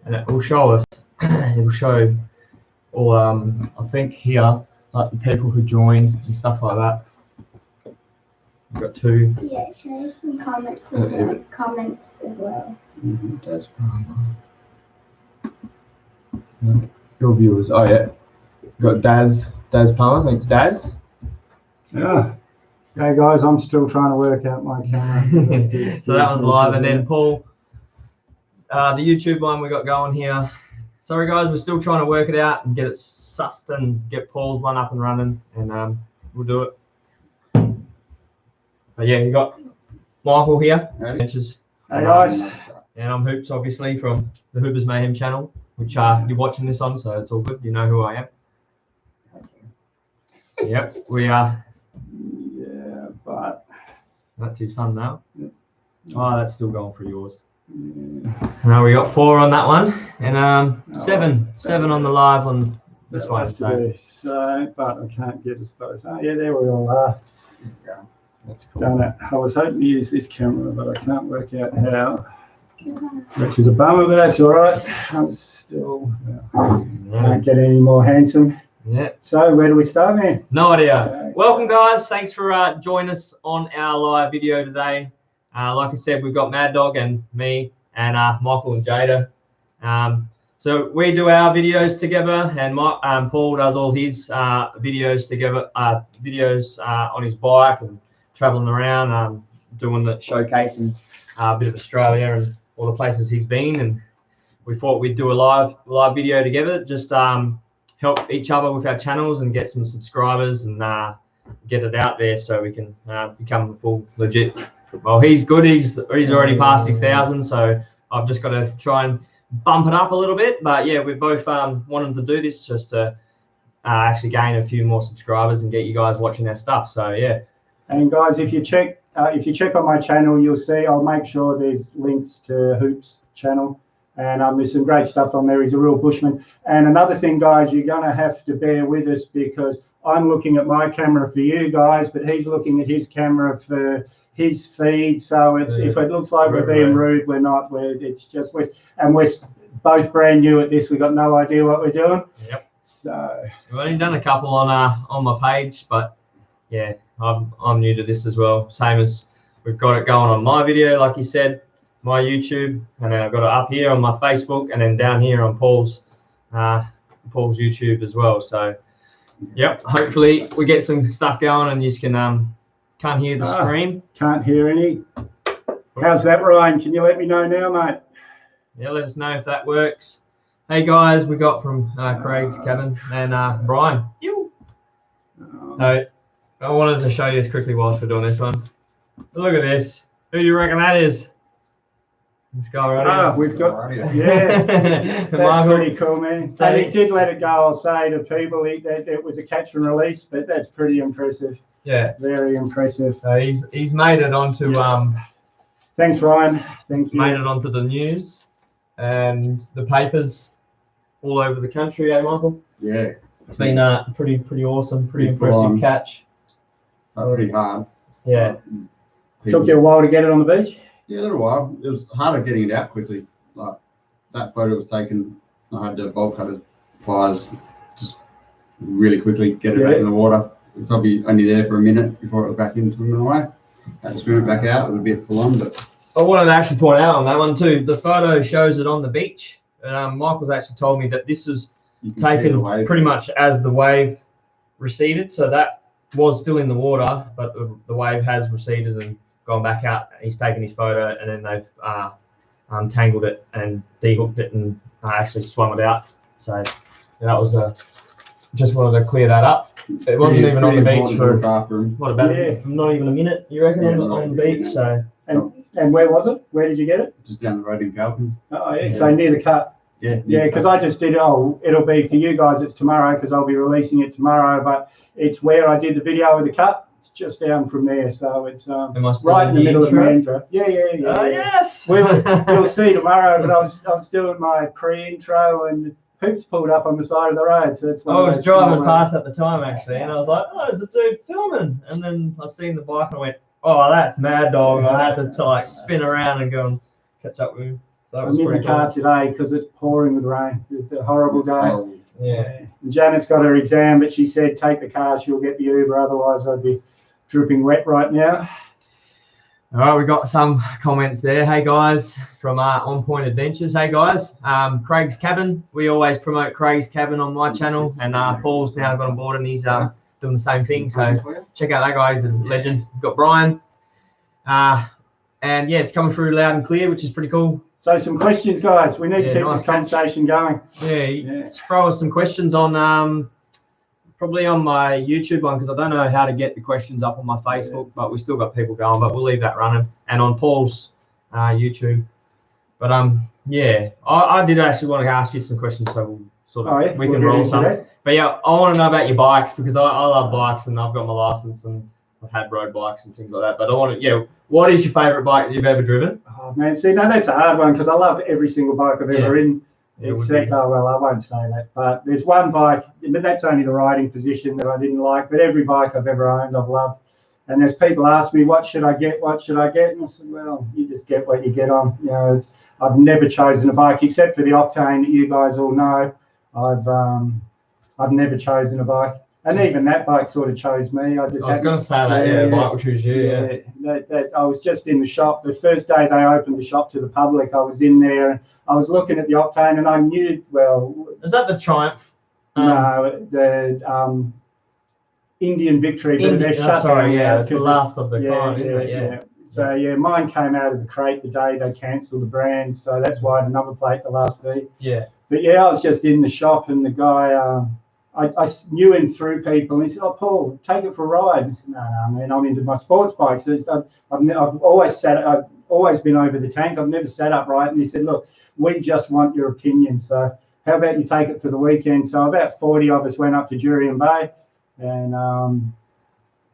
and it will show us. It will show all I think here, like the people who join and stuff like that. We've got 2. Yeah, it shows some comments as well. Daz Palmer. Your viewers. Oh yeah. We've got Daz Palmer. Thanks, Daz. Yeah. Hey guys, I'm still trying to work out my camera. So that one's live, and then Paul, the YouTube one we got going here. Sorry guys, we're still trying to work it out and get it sussed and get Paul's one up and running, and we'll do it. But yeah, you got Michael here. Hey guys. And I'm Hoops, obviously, from the Hoopers Mayhem channel, which you're watching this on, so it's all good. You know who I am. Yep, we are. Yeah, but that's his fun now. Yep. Oh, that's still going for yours. Yeah. Now we got 4 on that one, and 7 on the live on this one. So, but I can't get us both. Oh yeah, there we all are. Yeah, that's cool. Done it. I was hoping to use this camera, but I can't work out how. Which is a bummer, but that's all right. I'm still can't get any more handsome. Yeah. So where do we start, man? No idea. Welcome, guys. Thanks for joining us on our live video today. Like I said, we've got Mad Dog and me and Michael and Jada. So we do our videos together, and Paul does all his videos together. Videos on his bike and traveling around, doing the showcasing a bit of Australia and all the places he's been. And we thought we'd do a live video together, just help each other with our channels and get some subscribers and get it out there so we can become full legit. Well, he's good. He's already passed his 1,000, so I've just got to try and bump it up a little bit. But yeah, we're both wanting to do this just to actually gain a few more subscribers and get you guys watching our stuff. So yeah. And guys, if you check on my channel, you'll see I'll make sure there's links to Hoops' channel. And there's some great stuff on there. He's a real bushman. And another thing, guys, you're going to have to bear with us because I'm looking at my camera for you guys, but he's looking at his camera for his feed. So it's if it looks like we're being rude, we're not. It's just we're both brand new at this. We've got no idea what we're doing. Yep. So we've only done a couple on my page, but yeah, I'm new to this as well. Same as we've got it going on my video, like you said. My YouTube, and then I've got it up here on my Facebook, and then down here on Paul's YouTube as well. So yep, hopefully we get some stuff going and you can can't hear the stream. Can't hear any. How's that, Ryan? Can you let me know now, mate? Yeah, let us know if that works. Hey guys, we got from Craig's cabin and Brian. I wanted to show you this quickly whilst we're doing this one. Look at this. Who do you reckon that is? This guy right here. We've got, yeah, that's pretty cool, man. And he did let it go, I'll say to people, it was a catch and release, but that's pretty impressive. Yeah. Very impressive. He's made it onto, thanks, Ryan. Thank you. Made it onto the news and the papers all over the country, eh, Michael? Yeah. It's been pretty awesome, pretty impressive catch. Pretty hard. Yeah. Took you a while to get it on the beach? Yeah, a little while. It was harder getting it out quickly. Like that photo was taken, I had to bolt cutter pliers just really quickly get it back in the water. It was probably only there for a minute before it was back in swimming away. Had to swim it back out. It was a bit full on, but I wanted to actually point out on that one too. The photo shows it on the beach. Michael's actually told me that this was taken pretty much as the wave receded. So that was still in the water, but the wave has receded and gone back out. He's taken his photo, and then they've tangled it and dehooked it and actually swum it out. So that was just wanted to clear that up. It wasn't even on the beach for what about not even a minute, you reckon, on the beach. So and where was it? Where did you get it? Just down the road in Calvin. Oh yeah, so near the cut. Yeah. Yeah, because I just did. Oh, it'll be for you guys. It's tomorrow because I'll be releasing it tomorrow. But it's where I did the video with the cut. It's just down from there, so it's right in the middle of Mandra. Yeah. Yes. You'll see tomorrow. But I was doing my pre-intro and Hoops pulled up on the side of the road. So that's I was driving past at the time actually, and I was like, "Oh, there's a dude filming." And then I seen the bike and I went, "Oh, that's Mad Dog." I had to like spin around and go and catch up with him. That I'm was in the pretty car cool. today because it's pouring with rain. It's a horrible day. Oh, Yeah. And Janet's got her exam, but she said take the car, she'll get the Uber, otherwise I'd be dripping wet right now. All right, we got some comments there. Hey guys, from On Point Adventures. Hey guys, Craig's Cabin. We always promote Craig's Cabin on my channel, and Paul's now got on board and he's doing the same thing. So check out that guy. He's a legend. We've got Brian, and yeah, it's coming through loud and clear, which is pretty cool. So some questions, guys. We need to keep nice this conversation going. Yeah, throw us some questions on probably on my YouTube one, because I don't know how to get the questions up on my Facebook, but we still got people going, but we'll leave that running, and on Paul's YouTube. But yeah, I did actually want to ask you some questions, so we'll sort of we can roll some. But yeah, I want to know about your bikes, because I love bikes and I've got my license and I've had road bikes and things like that. But I want to, what is your favorite bike that you've ever driven? Oh man, see, no, that's a hard one because I love every single bike I've ever ridden. Except, oh well, I won't say that. But there's one bike, but that's only the riding position that I didn't like. But every bike I've ever owned, I've loved. And there's people ask me, what should I get? What should I get? And I said, well, you just get what you get on. I've never chosen a bike except for the Octane that you guys all know. I've never chosen a bike, and even that bike sort of chose me. I was going to say that, bike will choose you. That I was just in the shop the first day they opened the shop to the public. I was in there and I was looking at the Octane, and I knew, well. Is that the Triumph? No, the Indian Victory. They're shut down. It's the last of the kind, isn't it? Yeah. So yeah, mine came out of the crate the day they cancelled the brand, so that's why the number plate, the last V. Yeah. But yeah, I was just in the shop, and the guy, I knew him through people, and he said, "Oh, Paul, take it for a ride." I said, "No, man, I'm into my sports bikes. I've always been over the tank. I've never sat upright." And he said, "Look, we just want your opinion. So how about you take it for the weekend?" So about 40 of us went up to Jurien Bay, and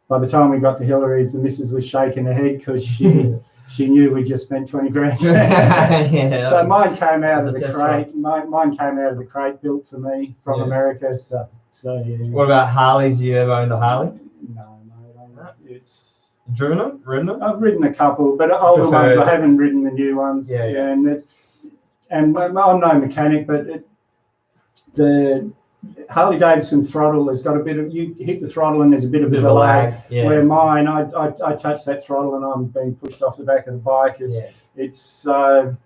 by the time we got to Hillary's, the missus was shaking her head because she knew we just spent 20 grand. So mine came out of the crate. Mine came out of the crate, built for me from America. So yeah. What about Harleys? You ever owned a Harley? No. It's driven them? Ridden them? I've ridden a couple, but older ones. I haven't ridden the new ones. Yeah. And I'm no mechanic, but the Harley Davidson throttle has got a bit of, you hit the throttle and there's a bit of a delay. Where mine, I touch that throttle and I'm being pushed off the back of the bike. It's man,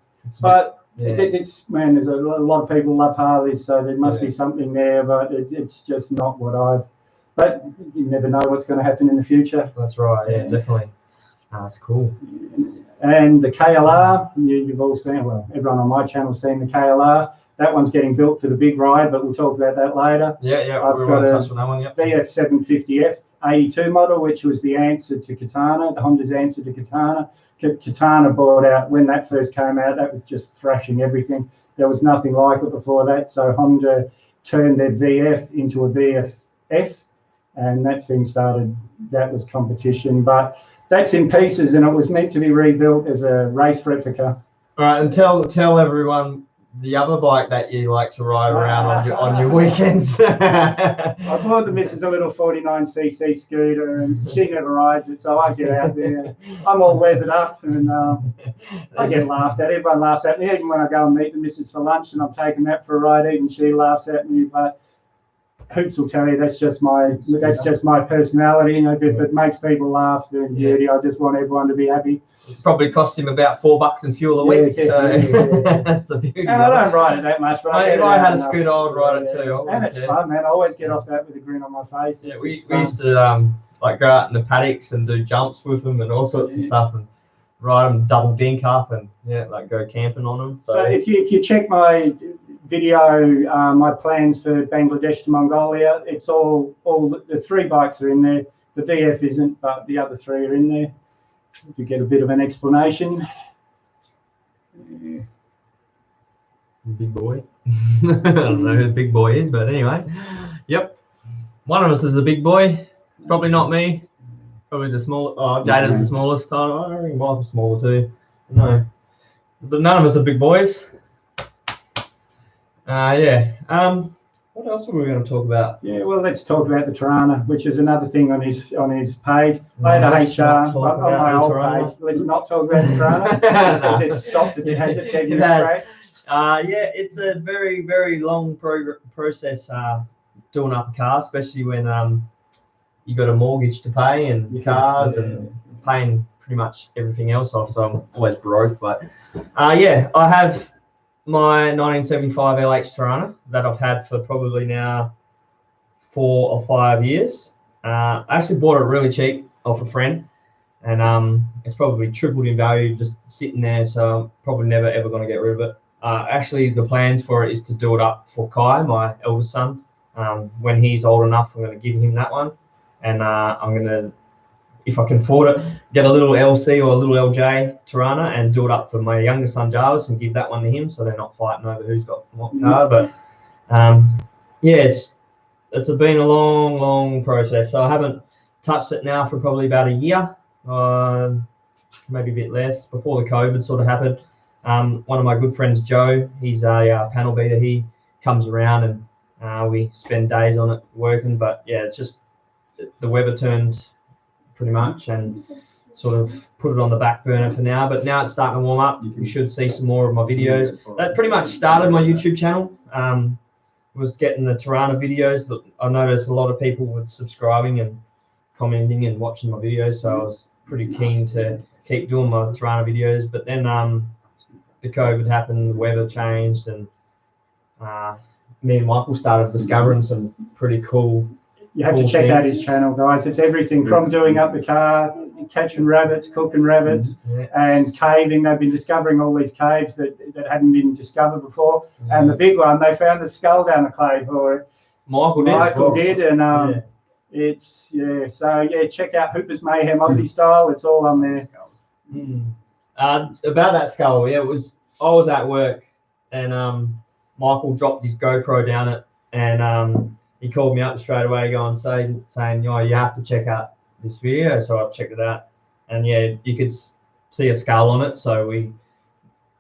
there's a lot of people love Harleys, so there must be something there, but it's just not what but you never know what's going to happen in the future. That's right. Yeah, definitely. That's cool. And the KLR, you've all seen, well, everyone on my channel's seen the KLR. That one's getting built for the big ride, but we'll talk about that later. I've got a touch on that one, VF750F 82 model, which was the answer to Katana, the Honda's answer to Katana. Katana bought out, when that first came out, that was just thrashing everything. There was nothing like it before that. So Honda turned their VF into a VFF, and that thing started, that was competition. But that's in pieces, and it was meant to be rebuilt as a race replica. All right, and tell everyone the other bike that you like to ride around on your weekends. I bought the missus a little 49cc scooter, and she never rides it, so I get out there. I'm all weathered up, and I get laughed at. Everyone laughs at me, even when I go and meet the missus for lunch, and I'm taking that for a ride. Even she laughs at me. But Hoops will tell you that's just my personality. If it makes people laugh, then beauty. I just want everyone to be happy. It probably cost him about $4 in fuel a week. That's the beauty. And I don't ride it that much, but if I had a scooter, I would ride it too. And it's fun, man. I always get off that with a grin on my face. Yeah, we used to like go out in the paddocks and do jumps with them and all sorts of stuff, and ride them double dink up, and like go camping on them. So if you check my video, my plans for Bangladesh to Mongolia, it's all the 3 bikes are in there. The VF isn't, but the other 3 are in there. To get a bit of an explanation. Big boy. I don't know who the big boy is, but anyway. Yep. One of us is a big boy. Probably not me. Probably the small. Oh, Jada's the smallest. I think Michael's smaller too. No. But none of us are big boys. What What else were we going to talk about? Yeah, well, let's talk about the Tirana, which is another thing on his page. I had a Let's HR not talk on about my the old Tirana. page. Let's not talk about the Tirana because it's stopped. It has it taken It has. scratch. Yeah, it's a very, very long process doing up a car, especially when you got a mortgage to pay and cars and paying pretty much everything else off. So I'm always broke, but yeah, I have my 1975 LH Tirana that I've had for probably now 4 or 5 years. I actually bought it really cheap off a friend, and it's probably tripled in value just sitting there. So I'm probably never ever going to get rid of it. Actually, the plans for it is to do it up for Kai, my eldest son. When he's old enough, I'm going to give him that one, and I'm going to, if I can afford it, get a little LC or a little LJ Tirana and do it up for my younger son Jarvis and give that one to him, so they're not fighting over who's got what car. But yeah, it's been a long process. So I haven't touched it now for probably about a year, maybe a bit less, before the COVID sort of happened. One of my good friends, Joe, he's a panel beater. He comes around and we spend days on it working. But yeah, it's just the weather turned pretty much and sort of put it on the back burner for now. But now it's starting to warm up. You should see some more of my videos. That pretty much started my YouTube channel. Was getting the Tirana videos. I noticed a lot of people were subscribing and commenting and watching my videos, so I was pretty keen to keep doing my Tirana videos. But then the COVID happened, the weather changed, and me and Michael started discovering some pretty cool. You have to check out his channel, guys. It's everything from doing up the car, catching rabbits, cooking rabbits, and caving. They've been discovering all these caves that hadn't been discovered before. And the big one, they found the skull down a cave, or Michael did, and it's So yeah, check out Hooper's Mayhem Aussie Style. It's all on there. About that skull, yeah, I was at work, and Michael dropped his GoPro down it, and he called me up straight away, saying, "Oh, you have to check out this video." So I checked it out, and yeah, you could see a skull on it. So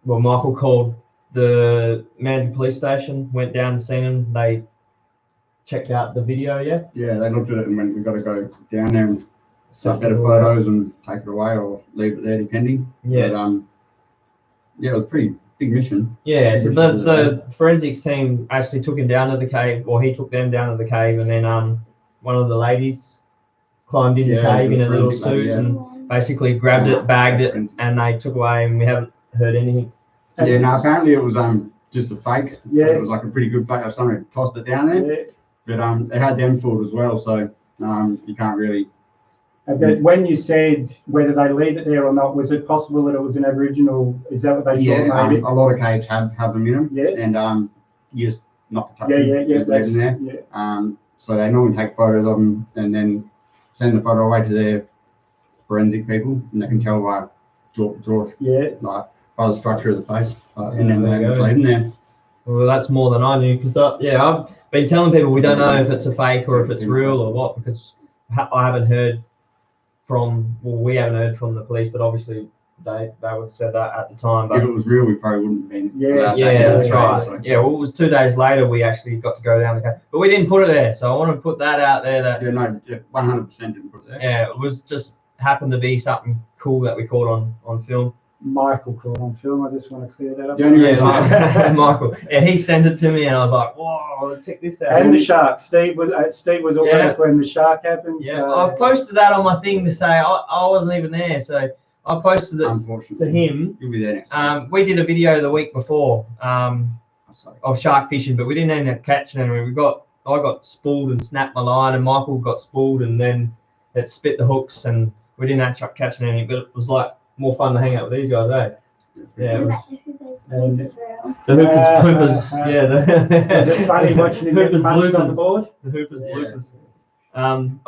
Michael called the Mandurah police station, went down and seen him. They checked out the video. Yeah, they looked at it and went, "We've got to go down there and take better photos and take it away or leave it there, depending." Yeah. But, yeah, it was a pretty big mission. Yeah, so the forensics team actually took him down to the cave, or he took them down to the cave, and then one of the ladies climbed in the cave in a little suit and basically grabbed it, bagged it, and they took away, and we haven't heard anything. Yeah, no, apparently it was just a fake. Yeah. It was like a pretty good fake. Somebody tossed it down there. Yeah. But it had them fooled as well, so you can't really. But when you said whether they leave it there or not, was it possible that it was an Aboriginal? Is that what they thought? Maybe? A lot of caves have them in them. Yeah. And you just not touch them. Leave them there. Yeah. So they normally take photos of them and then send the photo away to their forensic people, and they can tell by draw like by the structure of the face, and then they leave them there. Well, that's more than I knew, because I've been telling people we don't know if it's a fake or if it's real or what, because I haven't heard we haven't heard from the police, but obviously they would have said that at the time. But if it was real, we probably wouldn't have been. Yeah, that's right. So. Yeah, well, it was 2 days later we actually got to go down the cave, but we didn't put it there. So I want to put that out there. That 100% didn't put it there. Yeah, it was just happened to be something cool that we caught on film. Michael caught on film. I just want to clear that up. Yeah, Michael. Yeah, he sent it to me, and I was like, "Whoa, check this out!" And the shark. Steve was at work when the shark happened. Yeah, so. I posted that on my thing to say I wasn't even there, so I posted it to him. You'll be there next we did a video the week before of shark fishing, but we didn't end up catching anything. I got spooled and snapped my line, and Michael got spooled, and then it spit the hooks, and we didn't end up catching anything. But it was like more fun to hang out with these guys, eh? Yeah. The Hoopers, yeah. Is it funny watching him get punched on the board? The Hoopers bloopers. And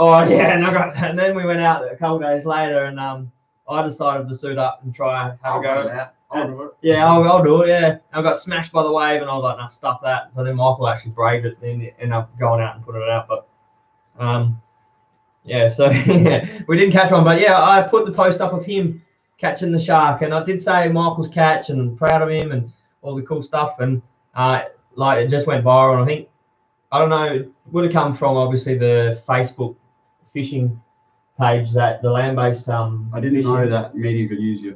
then we went out a couple days later, and I decided to suit up and try have a go. I'll do it. Yeah, I'll do it. Yeah, I got smashed by the wave, and I was like, "Nah, stuff that." So then Michael actually braved it, and ended up going out and putting it out. But yeah, so we didn't catch one, but yeah, I put the post up of him catching the shark, and I did say Michael's catch and proud of him and all the cool stuff, and like it just went viral. And I think I don't know, it would have come from obviously the Facebook fishing page that the land-based I didn't fishing. know that media could use your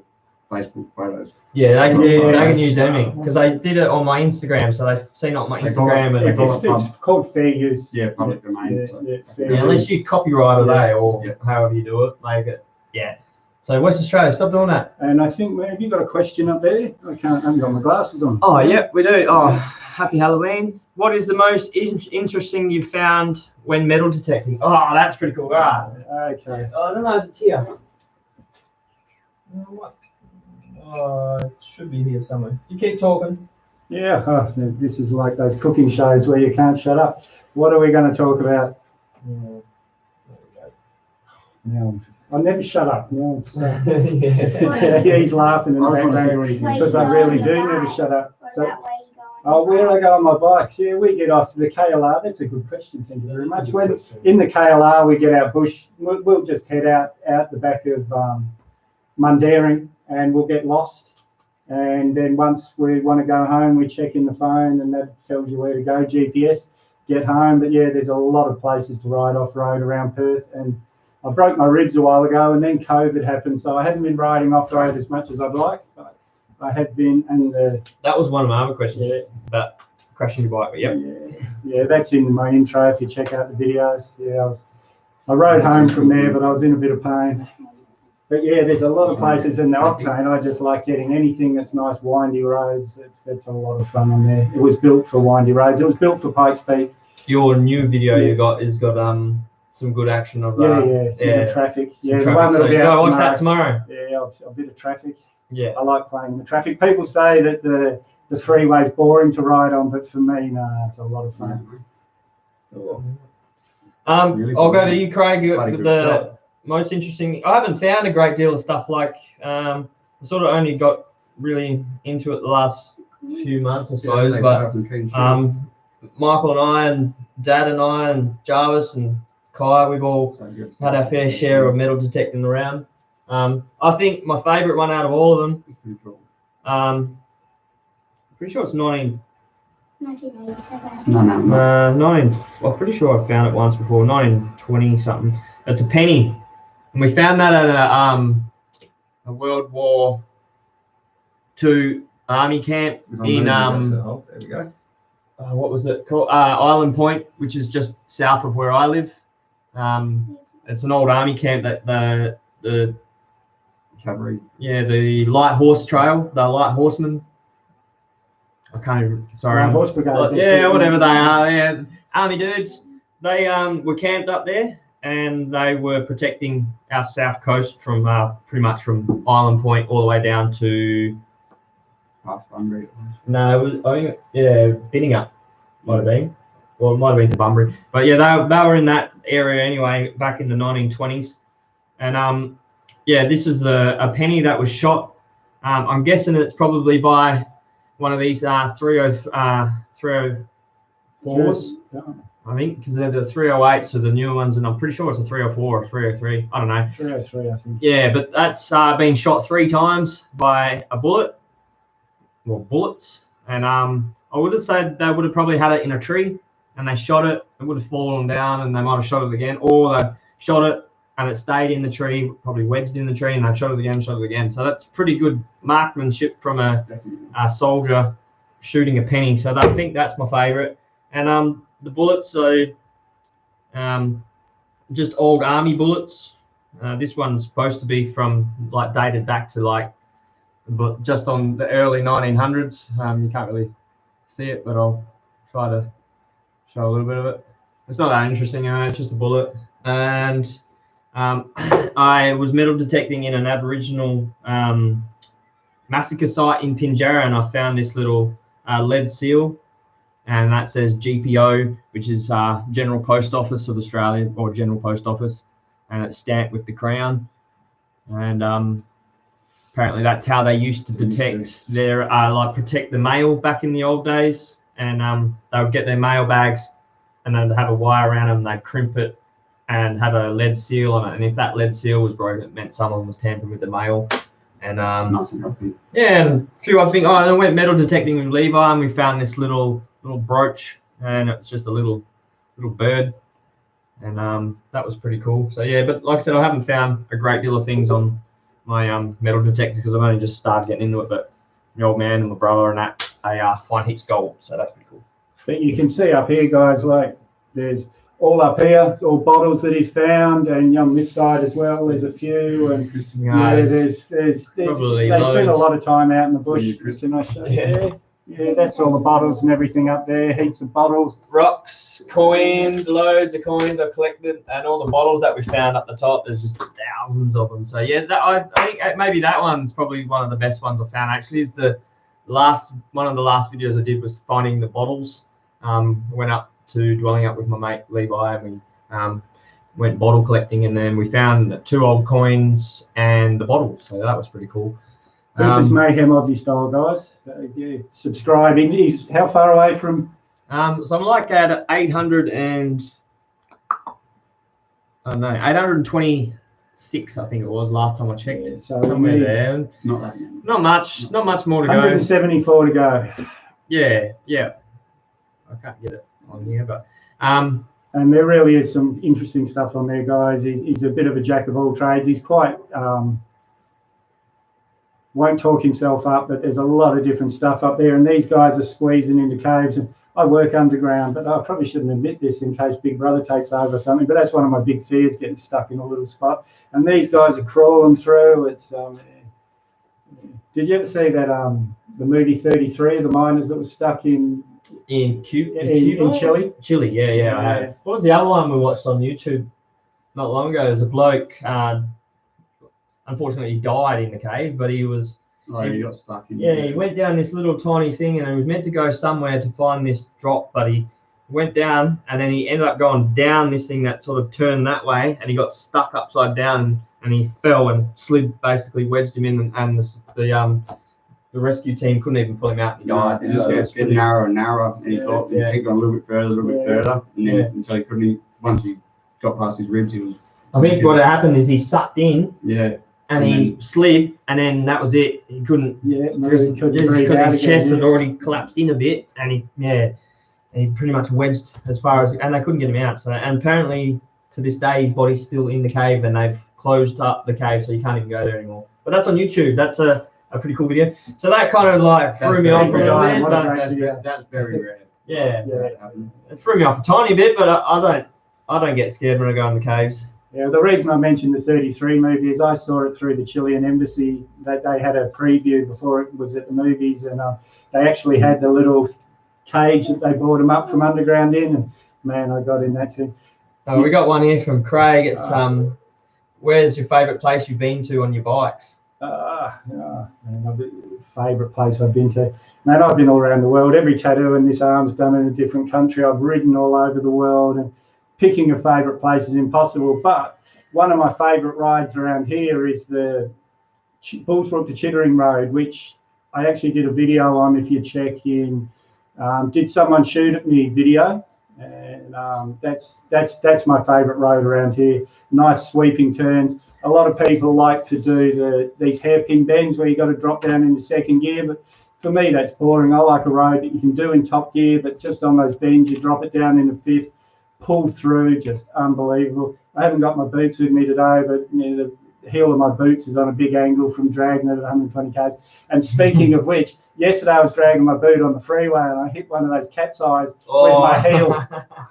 Facebook photos. Yeah, they Yeah. can use anything because they did it on my Instagram, so they've seen it on my They call Instagram it- and It's called fair use. Yeah, public domain. Yeah, So. yeah, fair yeah, unless use. you copyright it, Yeah. or however you do it, make it. Yeah. So West Australia, stop doing that. And I think, have you got a question up there? I haven't got my glasses on. Oh yeah, we do. Oh, happy Halloween. What is the most interesting you've found when metal detecting? Oh, that's pretty cool. Right. Okay. I don't know if it's here. What? It should be here somewhere. You keep talking. Yeah, this is like those cooking shows where you can't shut up. What are we going to talk about? Now, I never shut up. Now Yeah. yeah, he's laughing in the I just want to see background what he Where thinks. because you I go really on do your never bikes? shut up. What So, about where you go on your where I bikes? go on my bikes? Yeah, we get off to the KLR. That's a good question. Thank you very much. When in the KLR, we get our bush. We'll just head out the back of Mundaring, and we'll get lost. And then once we want to go home, we check in the phone, and that tells you where to go. GPS, get home. But yeah, there's a lot of places to ride off-road around Perth, and I broke my ribs a while ago, and then COVID happened, so I haven't been riding off-road as much as I'd like, but I have been, and That was one of my other questions yeah, about crashing your bike. But yep. yeah, that's in my intro if you check out the videos. Yeah, I rode home from there, but I was in a bit of pain. But yeah, there's a lot of places in the Octane. I just like getting anything that's nice, windy roads. That's a lot of fun on there. It was built for windy roads. It was built for Pikes Peak. Your new video you got has got some good action of Yeah, traffic. some Yeah, the traffic. one So that'll you be gotta out watch that tomorrow. tomorrow. Yeah, a bit of traffic. Yeah. I like playing the traffic. People say that the freeway's boring to ride on, but for me, no, it's a lot of fun. Really I'll go fun. to you, Craig. Bloody With good the shot. most interesting. I haven't found a great deal of stuff like. I sort of only got really into it the last few months, I suppose. But Michael and I, and Dad and I, and Jarvis and Kai, we've all had our fair share of metal detecting around. I think my favourite one out of all of them. Pretty sure it's 1987. I'm pretty sure I found it once before, 1920 something. It's a penny, and we found that at a World War II army camp in there we go. what was it called? Island Point, which is just south of where I live. It's an old army camp that the Cavalry. the light horse trail, the light horsemen. I can't even. Sorry. Horse brigade. Yeah, whatever they are. Yeah, army dudes. They were camped up there, and they were protecting our south coast from pretty much from Island Point all the way down to. Half Bunbury. No, it was, I think Beeney might have been, or it might have been to Bunbury. But yeah, they were in that area anyway back in the 1920s, and this is a penny that was shot. I'm guessing it's probably by one of these 304s, I think, because they're the 308s are the newer ones, and I'm pretty sure it's a 304 or 303. I don't know. 303, I think. Yeah, but that's been shot 3 times by a bullet. Well, bullets, and I would have said they would have probably had it in a tree, and they shot it. It would have fallen down, and they might have shot it again, or they shot it and it stayed in the tree, probably wedged in the tree, and they shot it again. So that's pretty good marksmanship from a soldier shooting a penny. So I think that's my favourite. And the bullets, so just old army bullets. This one's supposed to be from dated back to but just on the early 1900s. You can't really see it, but I'll try to show a little bit of it. It's not that interesting, it's just a bullet. And I was metal detecting in an Aboriginal massacre site in Pinjarra, and I found this little lead seal, and that says GPO, which is General Post Office of Australia, or General Post Office, and it's stamped with the crown. And apparently that's how they used to detect their protect the mail back in the old days. And they would get their mail bags, and they'd have a wire around them, and they'd crimp it and have a lead seal on it. And if that lead seal was broken, it meant someone was tampering with the mail. And Nice and healthy. yeah, and a few other things. I went metal detecting with Levi, and we found this little brooch. and it's just a little bird, and that was pretty cool. So yeah, but like I said, I haven't found a great deal of things on my metal detector because I've only just started getting into it. But the old man and my brother and that, they find heaps of gold, so that's pretty cool. But you can see up here, guys, like there's all up here, all bottles that he's found, and on this side as well, there's a few, and there's probably they loads. spend a lot of time out in the bush. Can I show you? Yeah. Yeah, that's all the bottles and everything up there, heaps of bottles. Rocks, coins, loads of coins I collected, and all the bottles that we found up the top, there's just thousands of them. So yeah, I think maybe that one's probably one of the best ones I found. Actually, is one of the last videos I did was finding the bottles. Went up to Dwelling Up with my mate Levi, and we went bottle collecting, and then we found 2 old coins and the bottles. So that was pretty cool. Hoopers Mayhem Aussie style, guys. So yeah, subscribe. He's how far away from? So I'm like at 826, I think it was last time I checked. Yeah, so somewhere there. Not that. Not much more to go. 174 to go. Yeah. I can't get it on here, but and there really is some interesting stuff on there, guys. He's a bit of a jack of all trades. He's quite won't talk himself up, but there's a lot of different stuff up there, and these guys are squeezing into caves. And I work underground, but I probably shouldn't admit this in case Big Brother takes over or something, but that's one of my big fears, getting stuck in a little spot. And these guys are crawling through. It's did you ever see that the movie 33, the miners that was stuck in Chile? Chile, yeah, I had. What was the other one we watched on YouTube not long ago? There's a bloke, unfortunately he died in the cave, but he was he got stuck in. Yeah, he went down this little tiny thing, and he was meant to go somewhere to find this drop, but he went down, and then he ended up going down this thing that sort of turned that way, and he got stuck upside down, and he fell and slid, basically wedged him in, and the rescue team couldn't even pull him out. He died. It just gets getting narrower and narrower, and he thought he'd gone a little bit further, and then until he couldn't. Once he got past his ribs, he was. I think what happened is he sucked in. Yeah. And he slid, and then that was it. He couldn't. Yeah, because his chest had already collapsed in a bit, and he pretty much wedged as far as, and they couldn't get him out. So, and apparently to this day his body's still in the cave, and they've closed up the cave, so you can't even go there anymore. But that's on YouTube. That's a pretty cool video. So that kind of like threw me off a little bit. But that's very rare. Yeah, it threw me off a tiny bit, but I don't get scared when I go in the caves. Yeah, the reason I mentioned the 33 movie is I saw it through the Chilean embassy. That they had a preview before it was at the movies, and they actually had the little cage that they brought them up from underground in. And man, I got in that thing. We got one here from Craig. It's where's your favourite place you've been to on your bikes? Favourite place I've been to. Man, I've been all around the world. Every tattoo in this arm's done in a different country. I've ridden all over the world, and picking a favourite place is impossible. But one of my favourite rides around here is the Bullsbrook to Chittering Road, which I actually did a video on. If you check in, did someone shoot at me video? And that's my favourite road around here. Nice sweeping turns. A lot of people like to do these hairpin bends where you got to drop down into second gear, but for me that's boring. I like a road that you can do in top gear, but just on those bends you drop it down into fifth, pull through, just unbelievable. I haven't got my boots with me today, but the heel of my boots is on a big angle from dragging it at 120 k's. And speaking of which, yesterday I was dragging my boot on the freeway and I hit one of those cat's eyes with my heel.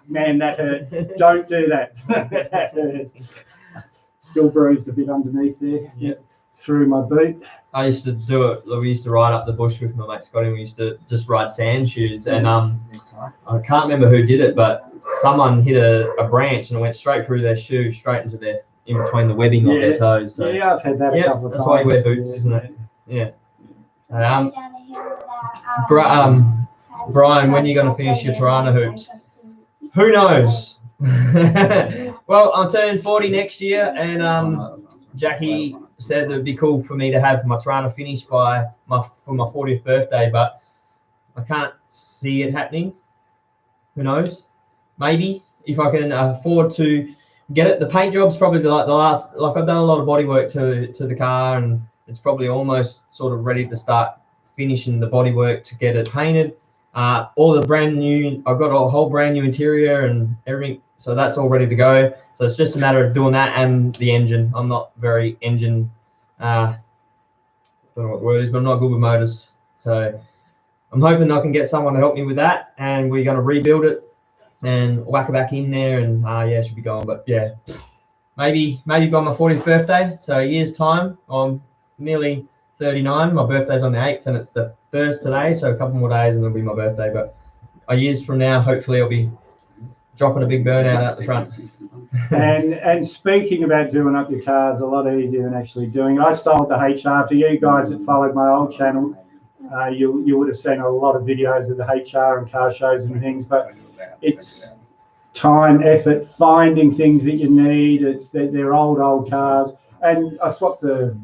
Man, that hurt. Don't do that. That hurt. Still bruised a bit underneath there. Yeah. Through my boot. I used to do it. We used to ride up the bush with my mate Scotty. We used to just ride sand shoes, and I can't remember who did it, but someone hit a branch and it went straight through their shoe, straight into in between the webbing of their toes. So yeah, I've had that a couple of times. That's why you wear boots, isn't it? Yeah. Brian, when are you going to finish your Tirana hoops? Who knows? Well, I'm turning 40 next year, and Jackie said it would be cool for me to have my Tirana finished for my 40th birthday, but I can't see it happening. Who knows? Maybe if I can afford to get it. The paint job's probably the last. Like I've done a lot of body work to the car, and it's probably almost sort of ready to start finishing the body work to get it painted. All the brand new, I've got a whole brand new interior and everything, so that's all ready to go. So it's just a matter of doing that and the engine. I'm not very engine, don't know what the word is, but I'm not good with motors. So I'm hoping I can get someone to help me with that, and we're going to rebuild it and whack it back in there, and yeah, it should be going. But yeah, maybe by my 40th birthday, so a year's time. I'm nearly 39. My birthday's on the 8th, and it's the 1st today, so a couple more days and it'll be my birthday. But a year's from now, hopefully I'll be dropping a big burnout out the front. And speaking about doing up your cars, a lot easier than actually doing it. I sold the HR. For you guys that followed my old channel, you would have seen a lot of videos of the HR and car shows and things, but it's time, effort, finding things that you need. They're old cars, and I swapped the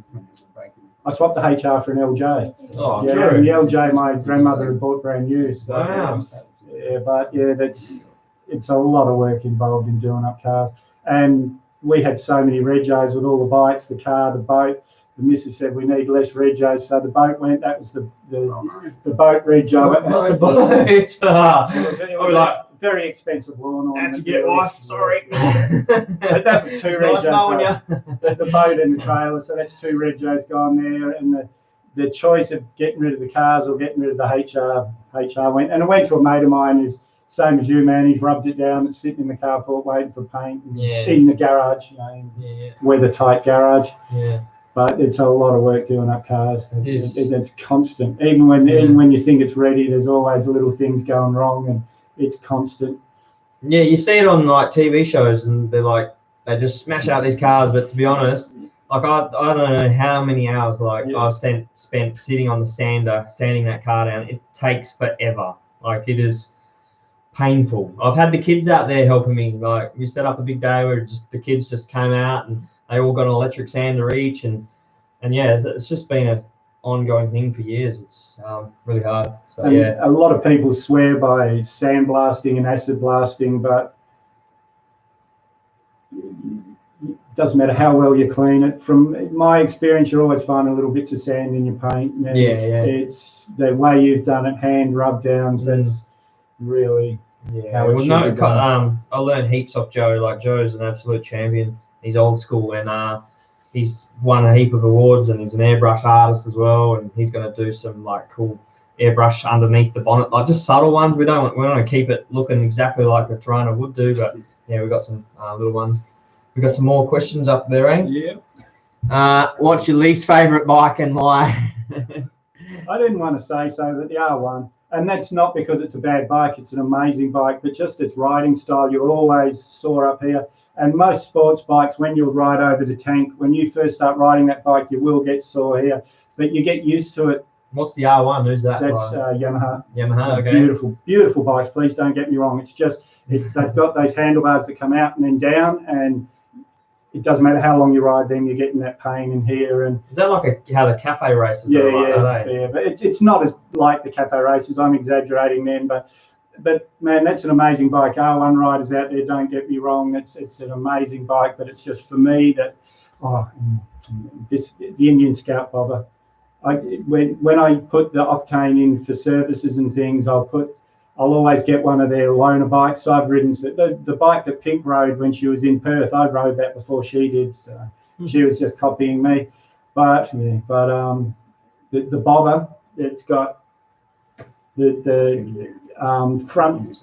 HR for an LJ. Oh, yeah, true. the LJ my grandmother had bought brand new. So, Wow. yeah, but yeah, it's a lot of work involved in doing up cars. And we had so many regos with all the bikes, the car, the boat. The missus said we need less regos, so the boat went. That was the boat rego. Not the boat. It was a very expensive lawn. Had to get wife, sorry. But that was two It's regos. nice knowing you. The boat and the trailer, so that's two regos gone there. And the choice of getting rid of the cars or getting rid of the HR went. And I went to a mate of mine who's same as you, man. He's rubbed it down. It's sitting in the carport waiting for paint. In the garage, weather-tight garage. Yeah. But it's a lot of work doing up cars. It is. It's constant. Even when you think it's ready, there's always little things going wrong, and it's constant. Yeah, you see it on like TV shows, and they just smash out these cars. But to be honest, like I don't know how many hours I've spent sitting on the sander, sanding that car down. It takes forever. Like it is painful. I've had the kids out there helping me. Like we set up a big day where the kids just came out and they all got an electric sander each, and yeah, it's just been an ongoing thing for years. It's really hard. So and yeah, a lot of people swear by sandblasting and acid blasting, but it doesn't matter how well you clean it. From my experience, you're always finding little bits of sand in your paint. And yeah. It's the way you've done it, hand rub downs. That's really how it should be done. I learned heaps off Joe. Like Joe's an absolute champion. He's old school, and he's won a heap of awards, and he's an airbrush artist as well. And he's going to do some like cool airbrush underneath the bonnet, like just subtle ones. We don't want to keep it looking exactly like a Tirana would do, but yeah, we've got some little ones. We've got some more questions up there, eh? Yeah. What's your least favourite bike and why? I didn't want to say so, but the R1, and that's not because it's a bad bike. It's an amazing bike, but just its riding style. You're always sore up here. And most sports bikes, when you ride over the tank, when you first start riding that bike, you will get sore here, but you get used to it. What's the R1? Who's that? That's Yamaha. Yamaha, okay. Beautiful bikes. Please don't get me wrong. It's just they've got those handlebars that come out and then down, and it doesn't matter how long you ride them, you're getting that pain in here. And is that like how the cafe races yeah, are like, yeah. But it's not as like the cafe races. I'm exaggerating then, but man, that's an amazing bike. R1 riders out there, don't get me wrong. It's an amazing bike, but it's just for me that the Indian Scout Bobber. When I put the octane in for services and things, I'll always get one of their loaner bikes. So I've ridden the bike that Pink rode when she was in Perth. I rode that before she did. So she was just copying me. But the Bobber, it's got the front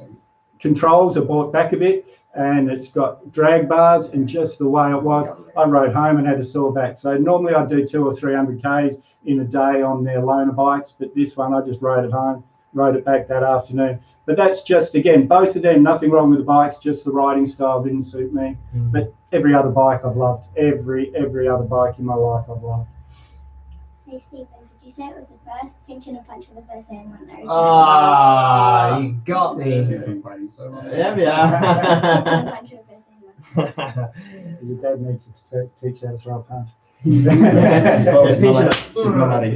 controls are brought back a bit, and it's got drag bars, and just the way it was, I rode home and had a sore back. So normally I do 200 or 300 Ks in a day on their loaner bikes, but this one I just rode it home, rode it back that afternoon. But that's just, again, both of them, nothing wrong with the bikes, just the riding style didn't suit me. But every other bike I've loved. Every other bike in my life I've loved. Hey Stephen, did you say it was the first pinch and a punch for the first aim one there? Ah, you got me. Pinch and a Yeah. punch for the first aim one. Your dad needs to teach you how to throw a punch. She's not that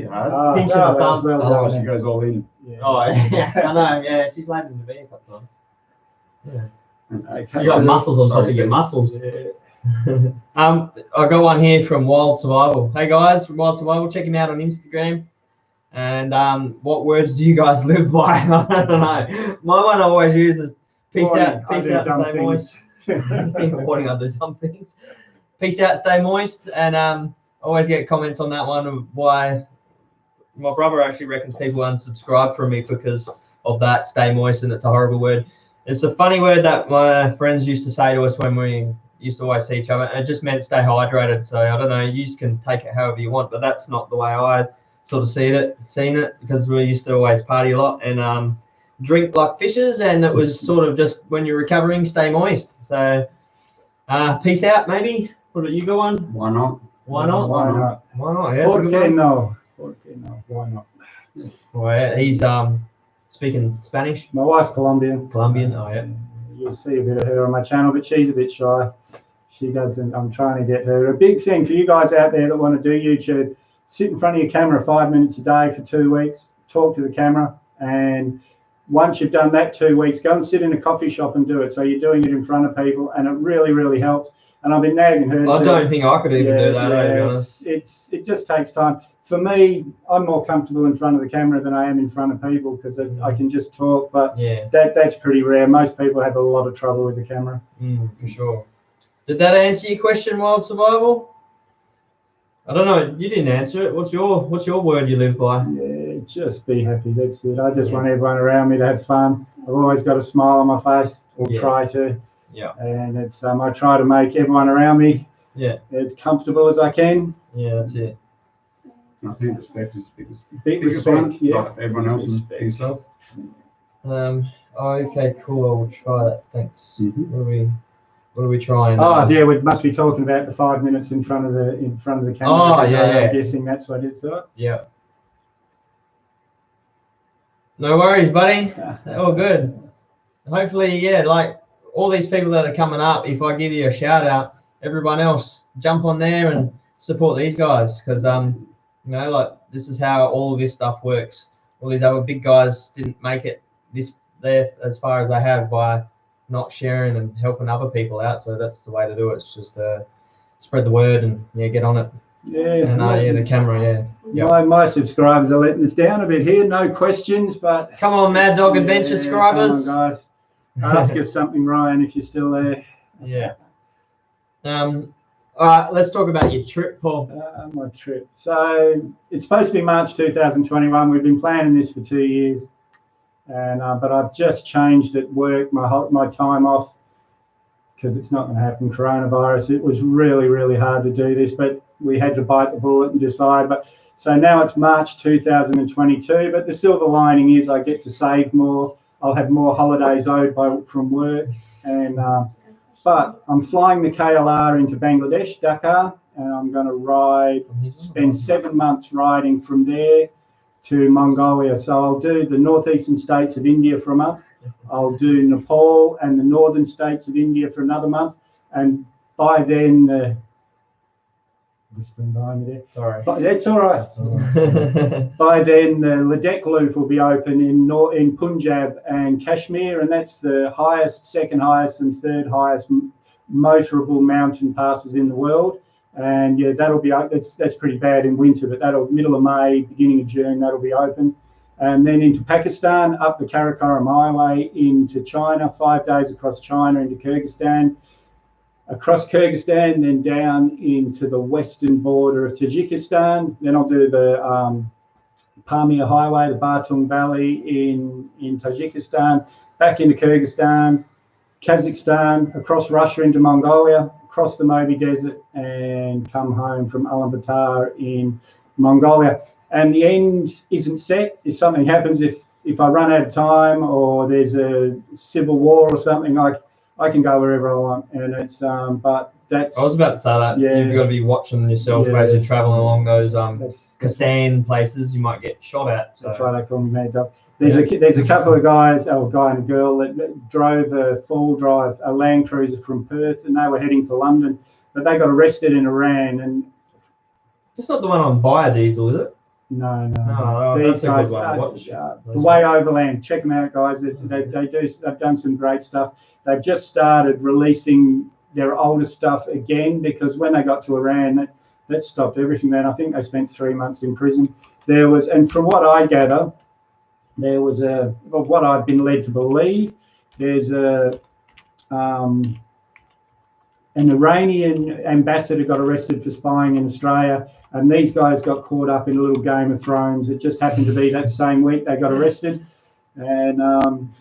hard. Pinch and a thumb. Otherwise she goes all in. Yeah. Oh, yeah. I know, yeah. She's landed in the bed a couple times. Yeah. Okay, You got muscles on top of your muscles. Yeah. I got one here from Wild Survival. Hey guys, from Wild Survival, check him out on Instagram. And what words do you guys live by? I don't know. My one I always use is peace out, stay moist. Warning other dumb things. Peace out, stay moist. And always get comments on that one of why my brother actually reckons people unsubscribe from me because of that, stay moist, and it's a horrible word. It's a funny word that my friends used to say to us when we used to always see each other, and it just meant stay hydrated. So I don't know, you can take it however you want, but that's not the way I sort of seen it, because we used to always party a lot and drink like fishes, and it was sort of just when you're recovering, stay moist. So peace out, maybe. What about you go on? Why not? Why not? Why not? Why not? Yeah, ¿Por qué no? Why not? Well, he's speaking Spanish. My wife's Colombian. Colombian. Oh yeah. You'll see a bit of her on my channel, but she's a bit shy. She doesn't. I'm trying to get her. A big thing for you guys out there that want to do YouTube: sit in front of your camera 5 minutes a day for 2 weeks. Talk to the camera, and once you've done that 2 weeks, go and sit in a coffee shop and do it. So you're doing it in front of people, and it really, really helps. And I've been nagging her. I don't think I could even do that. To be honest. It just takes time. For me, I'm more comfortable in front of the camera than I am in front of people because I can just talk. But that's pretty rare. Most people have a lot of trouble with the camera. For sure. Did that answer your question, Wild Survival? I don't know. You didn't answer it. What's your word you live by? Yeah, just be happy. That's it. I just want everyone around me to have fun. I've always got a smile on my face, or try to. Yeah. And it's I try to make everyone around me as comfortable as I can. Yeah, that's it. I think respect is the biggest. Big respect, Like everyone else and yourself. Okay, cool. I will try that. Thanks. What are we trying? Yeah, we must be talking about the 5 minutes in front of the camera. Oh, yeah. I'm guessing that's what it's at. Yeah. No worries, buddy. All good. Hopefully, like all these people that are coming up, if I give you a shout out, everyone else jump on there and support these guys, because like this is how all of this stuff works. All these other big guys didn't make it there as far as I have by not sharing and helping other people out. So that's the way to do it. It's just spread the word and get on it. And the camera. My subscribers are letting us down a bit here. No questions, but come on, Mad Dog Adventure subscribers. Come on, guys. Ask us something, Ryan, if you're still there. Yeah. All right, let's talk about your trip, Paul. My trip. So it's supposed to be March 2021. We've been planning this for 2 years, and but I've just changed at work my time off because it's not going to happen. Coronavirus. It was really, really hard to do this, but we had to bite the bullet and decide. But so now it's March 2022. But the silver lining is I get to save more. I'll have more holidays owed from work, and but I'm flying the KLR into Bangladesh, Dhaka, and I'm going to spend 7 months riding from there to Mongolia. So I'll do the northeastern states of India for a month. I'll do Nepal and the northern states of India for another month, and by then whispering behind me there. Sorry. But that's all right. By then, the Ladakh Loop will be open in Punjab and Kashmir, and that's the highest, second highest, and third highest motorable mountain passes in the world. And that'll be that's pretty bad in winter, but that'll middle of May, beginning of June, that'll be open. And then into Pakistan, up the Karakoram Highway into China, 5 days across China into Kyrgyzstan. Across Kyrgyzstan, then down into the western border of Tajikistan. Then I'll do the Pamir Highway, the Bartung Valley in Tajikistan, back into Kyrgyzstan, Kazakhstan, across Russia into Mongolia, across the Moby Desert, and come home from Ulaanbaatar in Mongolia. And the end isn't set. If something happens, if I run out of time or there's a civil war or something, I can go wherever I want, and it's but that's. I was about to say that. Yeah. You've got to be watching yourself as you're traveling along those Kastan places. You might get shot at. So. That's why they call me Mad Dog. There's a couple of guys, a guy and a girl that drove a Land Cruiser from Perth, and they were heading for London, but they got arrested in Iran. And it's not the one on biodiesel, is it? No. These guys, the Way Overland. Check them out, guys. They've done some great stuff. They've just started releasing their older stuff again because when they got to Iran, that stopped everything. Then I think they spent 3 months in prison. there was, and from what I gather, there was what I've been led to believe, there's an Iranian ambassador got arrested for spying in Australia, and these guys got caught up in a little Game of Thrones. It just happened to be that same week they got arrested. And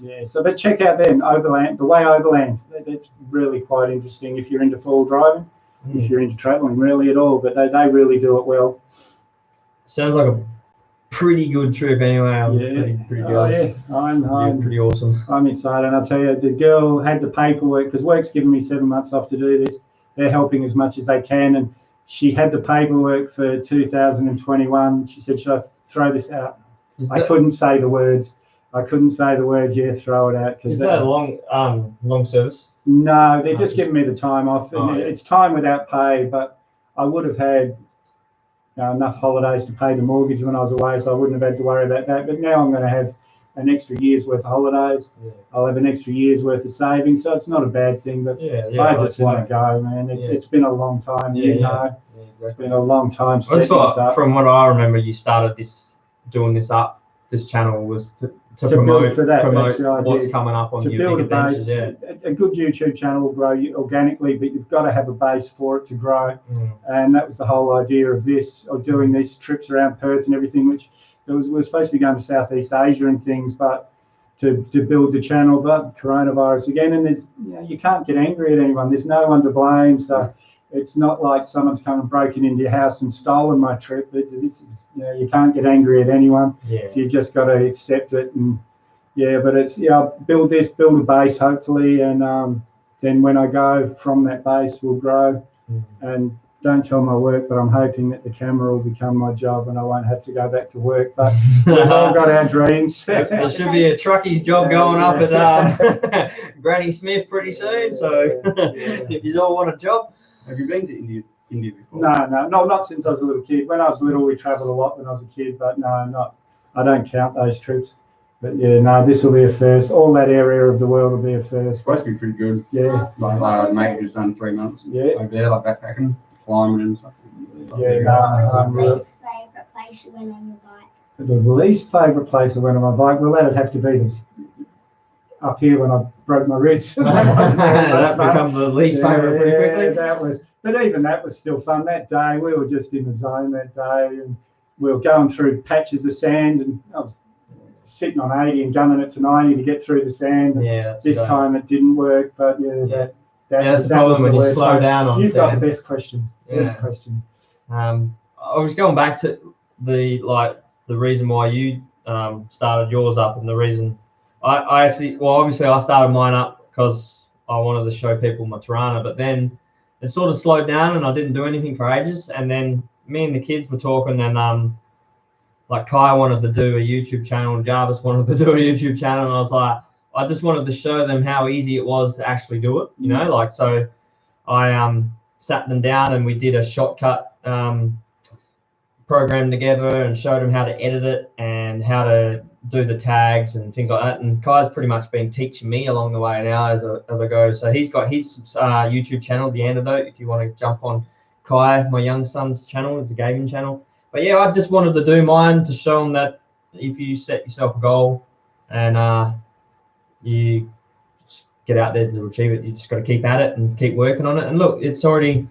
yeah, so but check out them, Overland, the way Overland. That's really quite interesting if you're into four-wheel driving, if you're into traveling really at all, but they really do it well. Sounds like a pretty good trip anyway. I'm pretty jealous. Yeah, I'm pretty awesome. I'm excited, and I'll tell you, the girl had the paperwork, because work's given me 7 months off to do this. They're helping as much as they can, and she had the paperwork for 2021. She said, should I throw this out? I couldn't say the words. Yeah, throw it out. Is that a long service? No, they're just giving me the time off. And it's time without pay, but I would have had enough holidays to pay the mortgage when I was away, so I wouldn't have had to worry about that. But now I'm going to have an extra year's worth of holidays. Yeah. I'll have an extra year's worth of savings, so it's not a bad thing. But I just want to go, man. It's been a long time, exactly. It's been a long time setting this up. From what I remember, you started doing this channel was to promote what's coming up on your big adventures. A good YouTube channel will grow organically, but you've got to have a base for it to grow. And that was the whole idea of this, of doing these trips around Perth and everything, which we're supposed to be going to Southeast Asia and things, but to build the channel, but coronavirus again, and there's you can't get angry at anyone. There's no one to blame, so it's not like someone's come and broken into your house and stolen my trip. This is, you can't get angry at anyone. So you just got to accept it. And but it's build a base hopefully, and then when I go from that base, we'll grow. And don't tell my work, but I'm hoping that the camera will become my job and I won't have to go back to work. But we've all got our dreams. There should be a truckie's job going up at Granny Smith pretty soon. So if you all want a job. Have you been to India before? No, not since I was a little kid. When I was little, we travelled a lot when I was a kid, but no, I don't count those trips. But this will be a first. All that area of the world will be a first. It's supposed to be pretty good. Yeah. Like mate who's done 3 months. Over there, like backpacking, climbing and stuff. What was your least favourite place you went on your bike? The least favourite place I went on my bike, well, that'd have to be up here when I broke my ribs. That becomes the least favourite pretty quickly. That was, but even that was still fun. That day, we were just in the zone that day, and we were going through patches of sand, and I was sitting on 80 and gunning it to 90 to get through the sand. This time it didn't work, but that's the problem when you slow down on You've sand. got the best questions. Best questions. I was going back to the reason why you started yours up, and the reason I actually, obviously I started mine up because I wanted to show people my Tirana, but then it sort of slowed down and I didn't do anything for ages. And then me and the kids were talking, and like Kai wanted to do a YouTube channel and Jarvis wanted to do a YouTube channel, and I was like, I just wanted to show them how easy it was to actually do it, like, so I sat them down and we did a shortcut program together and showed them how to edit it and how to do the tags and things like that. And Kai's pretty much been teaching me along the way now as I go. So he's got his YouTube channel, The Antidote, if you want to jump on Kai, my young son's channel, is a gaming channel. But I just wanted to do mine to show them that if you set yourself a goal and you just get out there to achieve it, you just got to keep at it and keep working on it. And look, it's already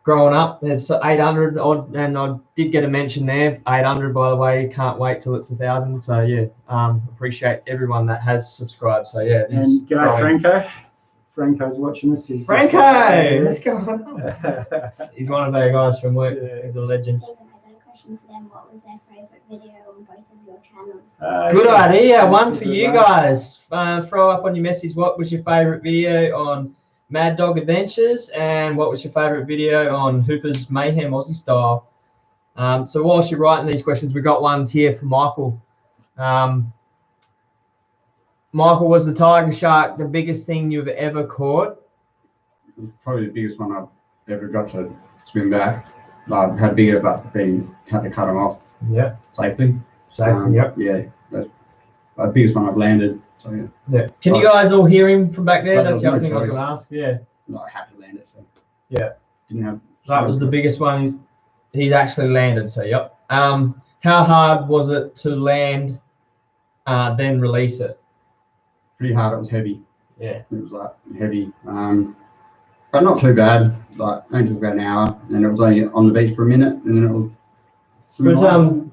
growing up. It's 800 odd, and I did get a mention there. 800, by the way. Can't wait till it's 1,000. So appreciate everyone that has subscribed. So and g'day Franco. Franco's watching us. Franco, let's go. He's one of our guys from work. He's a legend. Stephen, I got a question for them. What was their favourite video on both of your channels? Good idea. One for you guys. Throw up on your message. What was your favourite video on Mad Dog Adventures, and what was your favourite video on Hooper's Mayhem Aussie Style? So whilst you're writing these questions, we've got ones here for Michael. Michael, was the tiger shark the biggest thing you've ever caught? Probably the biggest one I've ever got to swim back. I've had bigger, but had to cut them off. Safely. That's the biggest one I've landed. So Can you guys all hear him from back there? That's the other thing I was going to ask. I had to land it. So didn't have. That was the biggest one he's actually landed. So how How hard was it to land, then release it? Pretty hard. It was heavy. Yeah. It was like heavy, but not too bad. Like only took about an hour, and it was only on the beach for a minute, and then it was. It was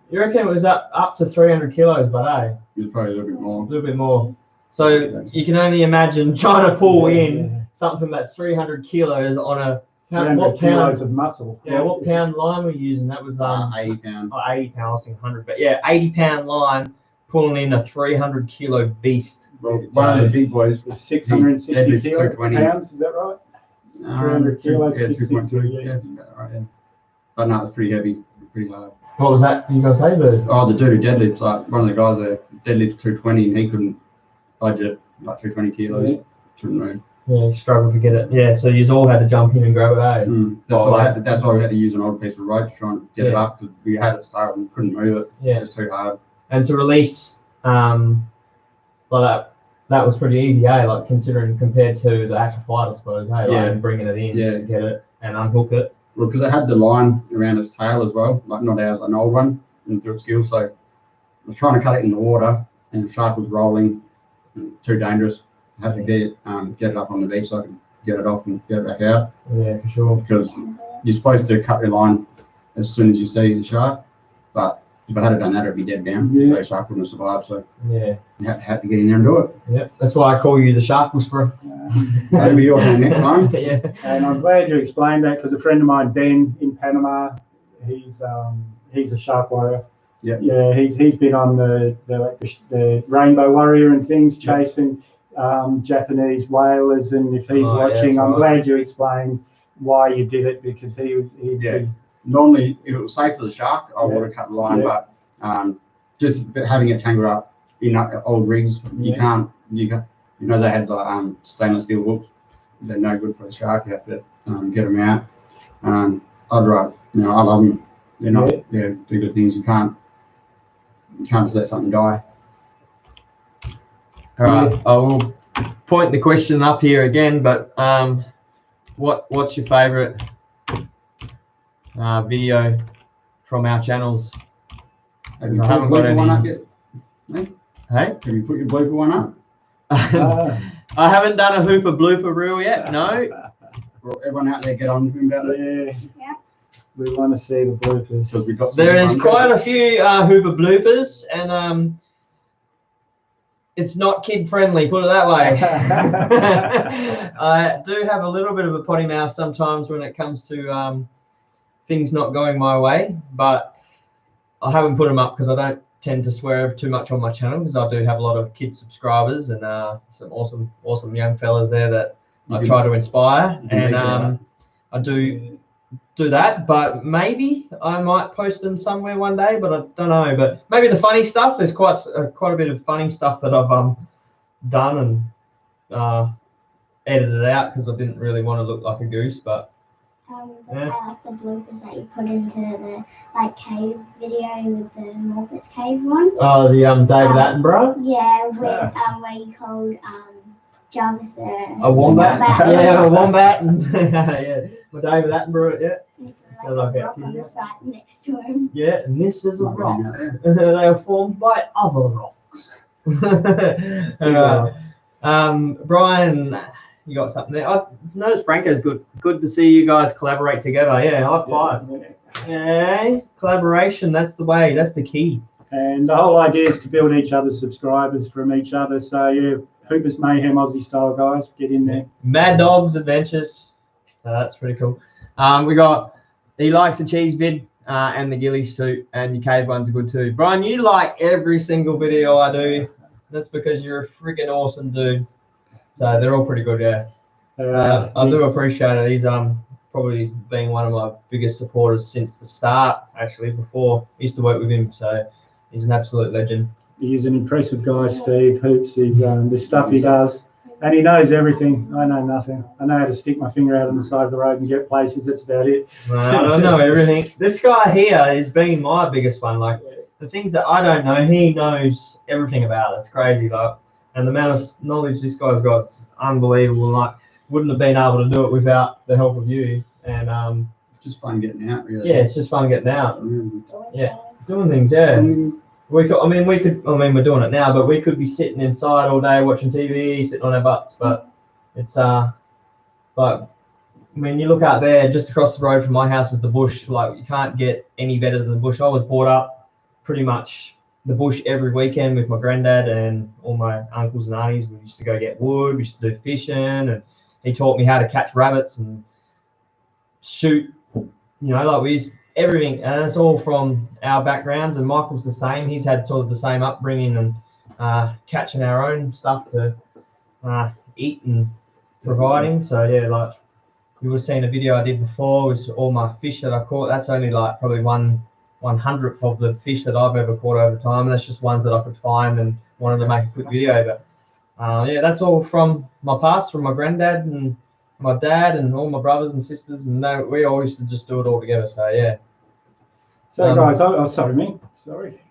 you reckon it was up to 300 kilos, but it was probably a little bit a more. little bit more. So you can only imagine trying to pull in something that's 300 kilos on a 300 kilos of muscle. Yeah, what pound line were you using? That was 80 pounds. 80 pounds, I was thinking 100, but yeah, 80-pound line pulling in a 300 kilo beast. Well, one of the big boys was 660 deadlift kilos, 220. pounds, is that right? 300 kilos, yeah, 660, 2.2. Yeah, about right, yeah. But no, it's pretty heavy, pretty hard. What was that you guys say, Bert? Oh, the dude who deadlifts, like one of the guys there deadlifts 220, and he couldn't budget like 220 kilos. Yeah. Couldn't move. Yeah, he struggled to get it. Yeah, so you all had to jump in and grab it, eh? That's why we had to use an old piece of rope to try and get it up, because we had it start and couldn't move it. Yeah. It was too hard. And to release like that was pretty easy, eh? Like considering compared to the actual fight, I suppose, hey? Yeah. Like bringing it in just to get it and unhook it. Well, because it had the line around its tail as well, like not ours, an old one, and through its gill. So I was trying to cut it in the water, and the shark was rolling, too dangerous. I had to get it up on the beach so I could get it off and get it back out. Yeah, for sure. Because you're supposed to cut your line as soon as you see the shark, but if I had done that, it'd be dead down. Yeah. The shark wouldn't have survived, so Yeah. you had to get in there and do it. Yeah. That's why I call you the Shark Whisperer. That'll be your hand next time. Yeah. And I'm glad you explained that, because a friend of mine, Ben, in Panama, he's a shark warrior. Yeah. Yeah, he's been on the Rainbow Warrior and things, chasing Japanese whalers, and if he's watching, I'm glad you explained why you did it, because he Normally, if it was safe for the shark, I would have cut the line, but just having it tangled up in old rigs, you can't, they had like stainless steel hooks. They're no good for the shark. You have to get them out. I love them. They're good things. You can't just let something die. All right, I will point the question up here again, but what's your favourite video from our channels? Have you put your blooper one up yet? Hey? Have you put your blooper one up? I haven't done a hooper blooper reel yet, no. Well, everyone out there get on about it. Yeah. We want to see the bloopers. We've got There is quite a few hooper bloopers, and it's not kid friendly, put it that way. I do have a little bit of a potty mouth sometimes when it comes to things not going my way, but I haven't put them up because I don't tend to swear too much on my channel, because I do have a lot of kid subscribers and some awesome young fellas there that I try to inspire, and I do that, but maybe I might post them somewhere one day, but I don't know. But maybe the funny stuff, there's quite a bit of funny stuff that I've done and edited out because I didn't really want to look like a goose, but I like the bloopers that you put into the cave video with the Morphet's cave one. Oh, the David Attenborough? Yeah, with where you called Jarvis a wombat. Yeah, a wombat. Yeah, with David Attenborough. Yeah. So like rock on the side next to him. Yeah, and this is a rock. They are formed by other rocks. Brian, you got something there? I noticed Franco's good. Good to see you guys collaborate together. Yeah, high five. Yeah, collaboration. That's the way. That's the key. And the whole idea is to build each other's subscribers from each other. So yeah, Hoopers Mayhem Aussie style, guys. Get in there. Mad Dogs Adventures. That's pretty cool. We got he likes the cheese vid and the ghillie suit, and your cave ones are good too. Brian, you like every single video I do. That's because you're a freaking awesome dude. So they're all pretty good, yeah. I do appreciate it. He's probably been one of my biggest supporters since the start. Actually, before I used to work with him, so he's an absolute legend. He's an impressive guy, Steve Hoops. He's the stuff he does, and he knows everything. I know nothing. I know how to stick my finger out on the side of the road and get places. That's about it. I don't know everything. This guy here has been my biggest one. Like the things that I don't know, he knows everything about. It's crazy, like. And the amount of knowledge this guy's got is unbelievable. Like, wouldn't have been able to do it without the help of you. And just fun getting out. Really. Yeah, it's just fun getting out, Doing Yeah. things. doing things. Yeah. Mm. We could. I mean, we're doing it now, but we could be sitting inside all day watching TV, sitting on our butts. But it's like when you look out there, just across the road from my house is the bush. Like you can't get any better than the bush. I was brought up pretty much the bush every weekend with my granddad and all my uncles and aunties. We used to go get wood. We used to do fishing, and he taught me how to catch rabbits and shoot. Like we used everything, and it's all from our backgrounds. And Michael's the same. He's had sort of the same upbringing and catching our own stuff to eat and providing. So yeah, like you would have seen a video I did before with all my fish that I caught. That's only like probably 1/100th of the fish that I've ever caught over time. And that's just ones that I could find and wanted to make a quick video. But yeah, that's all from my past, from my granddad and my dad and all my brothers and sisters, and we all used to just do it all together. So yeah. So guys, sorry, me. Sorry.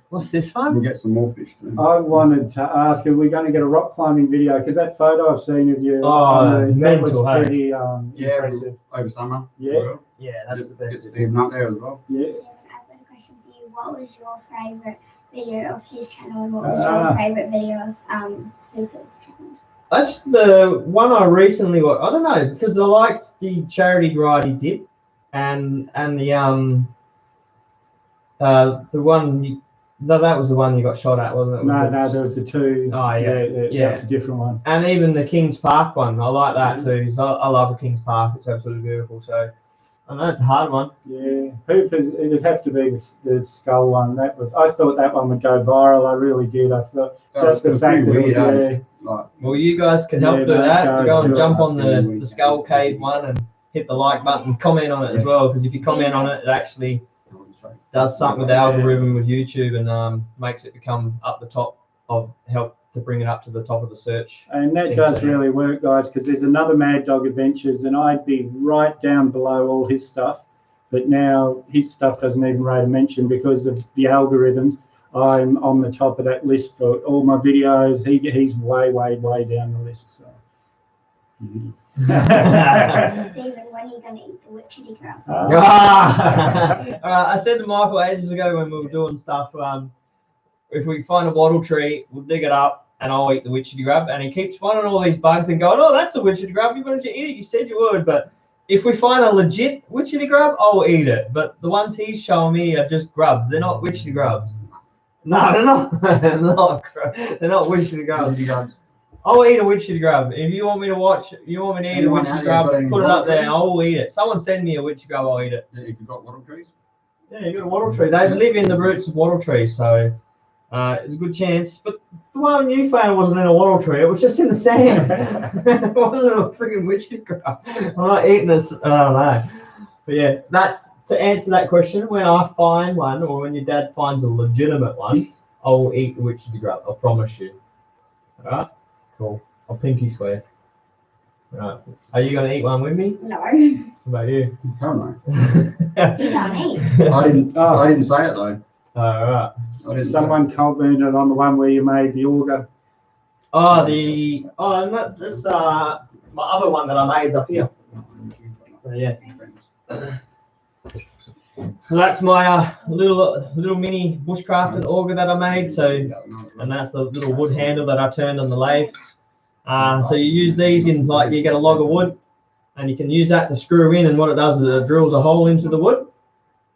What's this one? We'll get some more fish. Then. I wanted to ask, are we going to get a rock climbing video? Because that photo I've seen of you, that mental, was pretty Yeah, impressive. over summer. Yeah. Yeah, that's the best. Get Stephen up there as well. Yeah. Stephen, I've got a question for you. What was your favourite video of his channel, and what was your favourite video of Hooper's channel? That's the one I recently watched. I don't know, because I liked the charity ride he did, and the one that was the one you got shot at, wasn't it? No, there was the two. Oh yeah. That's a different one. And even the Kings Park one, I like that too. 'Cause I love the Kings Park. It's absolutely beautiful. So I know it's a hard one. Yeah, Hooper's. It'd have to be the skull one. I thought that one would go viral. I really did. I thought just the fact that it was Well, you guys can help do that. Go and jump on the Skull Cave one and hit the like button. Comment on it as well, because if you comment on it, it actually does something with the algorithm with YouTube and makes it become up the top of help to bring it up to the top of the search. And that does really work, guys, because there's another Mad Dog Adventures, and I'd be right down below all his stuff, but now his stuff doesn't even rate a mention because of the algorithms. I'm on the top of that list for all my videos. He's way down the list. So. Stephen, when are you going to eat the witchetty crab? I said to Michael ages ago when we were doing stuff, if we find a wattle tree, we'll dig it up and I'll eat the witchetty grub. And he keeps finding all these bugs and going, oh, that's a witchetty grub. Why don't you eat it? You said you would. But if we find a legit witchetty grub, I'll eat it. But the ones he's showing me are just grubs. They're not witchetty grubs. No, they're not. They're not witchetty grubs. I'll eat a witchetty grub. If you want me to eat a witchetty grub, put it up there. I'll eat it. Someone send me a witchetty grub, I'll eat it. Yeah, if you've got wattle trees. Yeah, you got a wattle tree. They live in the roots of wattle trees, so it's a good chance. But the one you found wasn't in a wattle tree. It was just in the sand. It wasn't a freaking witchetty grub. I'm not eating this. I don't know. But yeah, that's to answer that question. When I find one, or when your dad finds a legitimate one, I will eat the witchetty grub. I promise you. All right. Cool. I'll pinky swear. Right. Are you going to eat one with me? No. What about you? Hell no. You don't eat. I didn't say it though. All right. Someone commented on the one where you made the auger. This my other one that I made is up here. So, yeah. So that's my little mini bushcrafted auger that I made. So, and that's the little wood handle that I turned on the lathe. So you use these in, like, you get a log of wood, and you can use that to screw in. And what it does is it drills a hole into the wood.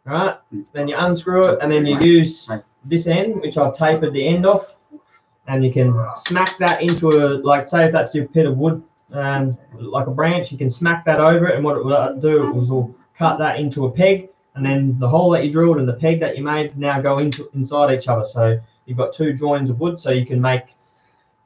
Right. Then you unscrew it, and then you use this end, which I've tapered the end off, and you can smack that into like, say if that's your bit of wood, like a branch, you can smack that over it, and what it will do will cut that into a peg. And then the hole that you drilled and the peg that you made now go inside each other. So you've got two joins of wood, so you can make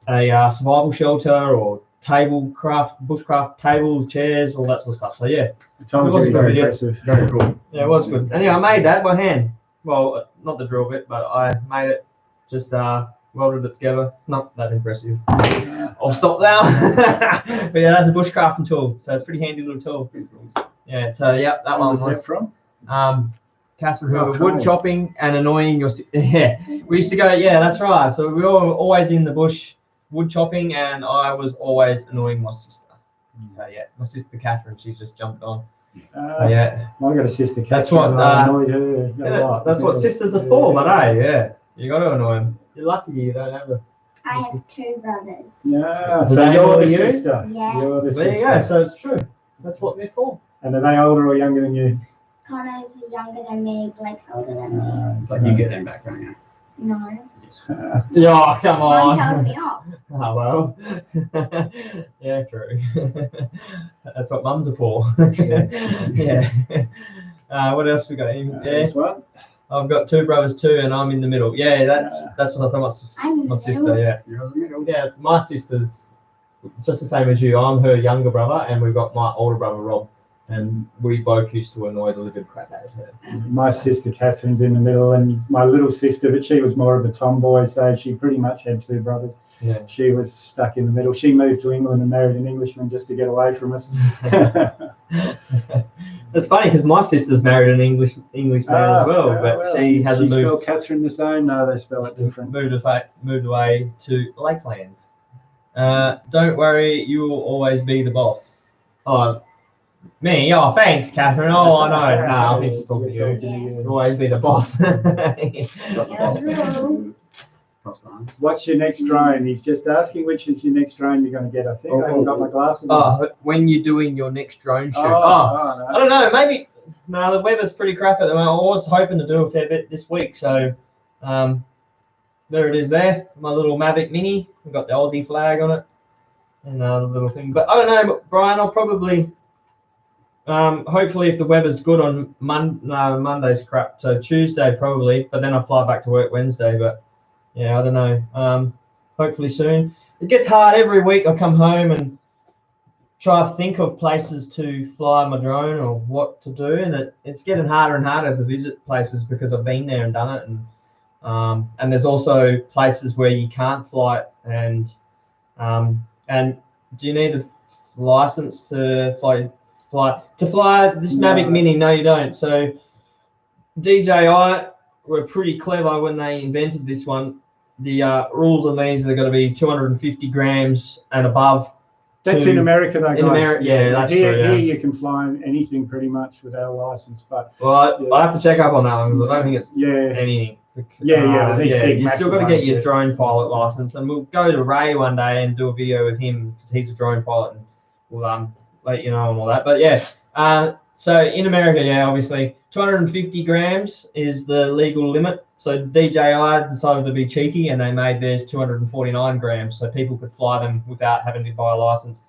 a survival shelter or bushcraft tables, chairs, all that sort of stuff. So yeah, it was very impressive. Very cool. Yeah, it was good. Anyway, I made that by hand. Well, not the drill bit, but I made it. Just welded it together. It's not that impressive. I'll stop now. But yeah, that's a bushcrafting tool, so it's a pretty handy little tool. Yeah. So yeah, that one was from. Catherine Hoover, wood chopping and annoying your. Yeah, we used to go. Yeah, that's right. So we were always in the bush, wood chopping, and I was always annoying my sister. So yeah, my sister Catherine, she's just jumped on. Yeah, I got a sister. That's Catherine, what, I annoyed her. that's what sisters are for, but hey, yeah, you got to annoy them. You're lucky you don't have a. I have 2 brothers. Yeah, Do so they you're annoy the you? sister. Yes. You're the There you sister. go. So it's true. That's what they're for. And are they older or younger than you? Connor's younger than me. Blake's older than me. But you get them back, don't you? No. Yeah, come Mum on. tells me off. Oh well. Yeah, true. That's what mums are for. Yeah. What else we got? Yeah. This one? I've got 2 brothers too, and I'm in the middle. Yeah, that's what I told I'm in my the sister. middle. Yeah. You're in the middle. Yeah, my sister's just the same as you. I'm her younger brother, and we've got my older brother Rob, and we both used to annoy the living crap out of her. My sister Catherine's in the middle, and my little sister, but she was more of a tomboy, so she pretty much had 2 brothers. Yeah. She was stuck in the middle. She moved to England and married an Englishman just to get away from us. It's funny because my sister's married an English man as well, but she hasn't She moved. spelled Catherine the same? No, they spell it different. Moved away to Lakelands. Don't worry, you will always be the boss. Oh, me? Oh, thanks, Catherine. Oh, I know. No, I think she's talking to you. You'll always be the boss. What's your next drone? He's just asking which is your next drone you're going to get. I think I haven't got my glasses on. When you're doing your next drone shoot. No. I don't know. Maybe. No, the weather's pretty crap at the moment. I was hoping to do a fair bit this week, so there it is. There, my little Mavic Mini. We've got the Aussie flag on it, and the little thing. But I don't know, Brian. I'll probably. Hopefully, if the weather's good on Monday's crap, so Tuesday probably. But then I fly back to work Wednesday. But yeah, I don't know. Hopefully soon. It gets hard every week. I come home and try to think of places to fly my drone or what to do, and it's getting harder and harder to visit places because I've been there and done it, and there's also places where you can't fly it, and do you need a license to fly this Mavic Mini? No, you don't. So DJI were pretty clever when they invented this one. The rules on these are going to be 250 grams and above. That's in America, though, guys. In America, yeah, that's here, true. Yeah. Here you can fly anything pretty much without a license, but I have to check up on that one because I don't think it's anything. You still got to get your drone pilot license, and we'll go to Ray one day and do a video with him because he's a drone pilot, and we'll let you know and all that. But yeah, so in America, yeah, obviously 250 grams is the legal limit. So DJI decided to be cheeky and they made theirs 249 grams, so people could fly them without having to buy a license.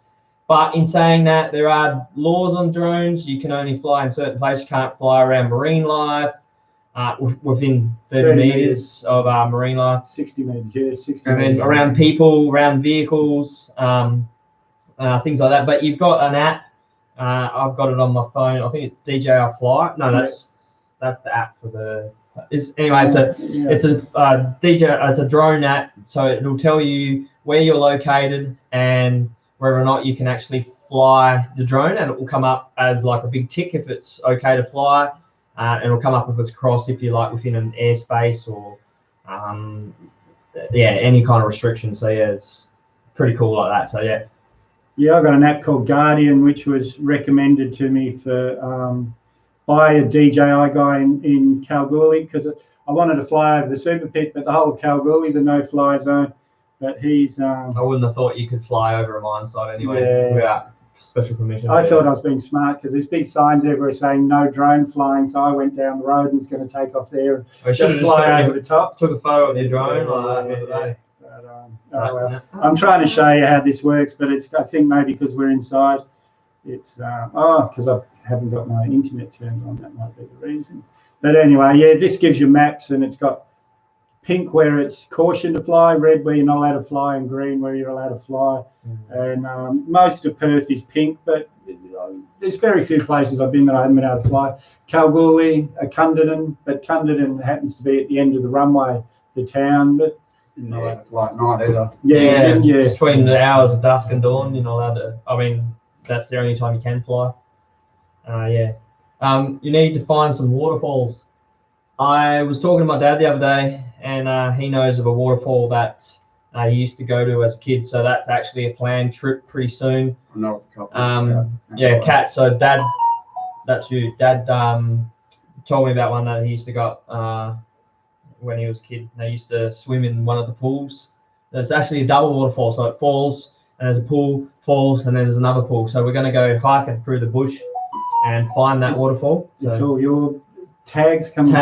But in saying that, there are laws on drones. You can only fly in certain places. You can't fly around marine life within 30 meters of marine life. 60 meters, yeah, 60 and then around people, around vehicles, things like that. But you've got an app. I've got it on my phone. I think it's DJI Fly. No, that's the app for the. It's a drone app, so it'll tell you where you're located and whether or not you can actually fly the drone, and it will come up as like a big tick if it's okay to fly, and it'll come up if it's crossed if you're like within an airspace or any kind of restriction. So yeah, it's pretty cool like that. So yeah. Yeah, I've got an app called Guardian, which was recommended to me for by a DJI guy in Kalgoorlie, because I wanted to fly over the Super Pit, but the whole of Kalgoorlie's a no-fly zone. But he's. I wouldn't have thought you could fly over a mine site anyway without special permission. I thought I was being smart because there's big signs everywhere saying no drone flying. So I went down the road and was going to take off there and just fly over the top. Took a photo of your drone like that the other day. I'm trying to show you how this works, but I think maybe because we're inside, it's because I haven't got my internet turned on. That might be the reason. But anyway, yeah, this gives you maps, and it's got pink where it's caution to fly, red where you're not allowed to fly, and green where you're allowed to fly. And most of Perth is pink, but there's very few places I've been that I haven't been able to fly. Kalgoorlie, Cunderdin, but Cunderdin happens to be at the end of the runway, the town, but. No, like night either. Yeah. Between the hours of dusk and dawn, you're not allowed to. I mean, that's the only time you can fly. You need to find some waterfalls. I was talking to my dad the other day, and he knows of a waterfall that he used to go to as a kid. So that's actually a planned trip pretty soon. I know a couple. Cat. So dad that's you. Dad told me about one that he used to go when he was a kid. They used to swim in one of the pools. It's actually a double waterfall, so it falls, and there's a pool, falls, and then there's another pool. So we're going to go hiking through the bush and find that waterfall. So it's all your tags coming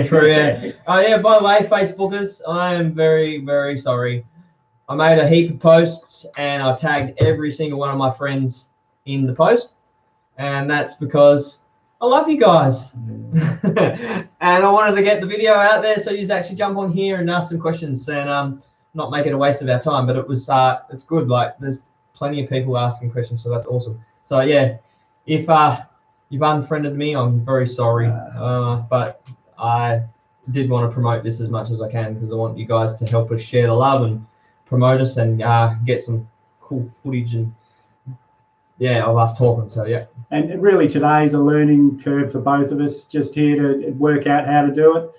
through. Yeah. Oh yeah. By the way, Facebookers, I am very, very sorry. I made a heap of posts and I tagged every single one of my friends in the post, and that's because I love you guys. And I wanted to get the video out there so you actually jump on here and ask some questions and not make it a waste of our time. But it was it's good. Like there's plenty of people asking questions, so that's awesome. So yeah, if you've unfriended me, I'm very sorry. But I did want to promote this as much as I can because I want you guys to help us share the love and promote us and get some cool footage and of us talking. So yeah. And really today's a learning curve for both of us, just here to work out how to do it.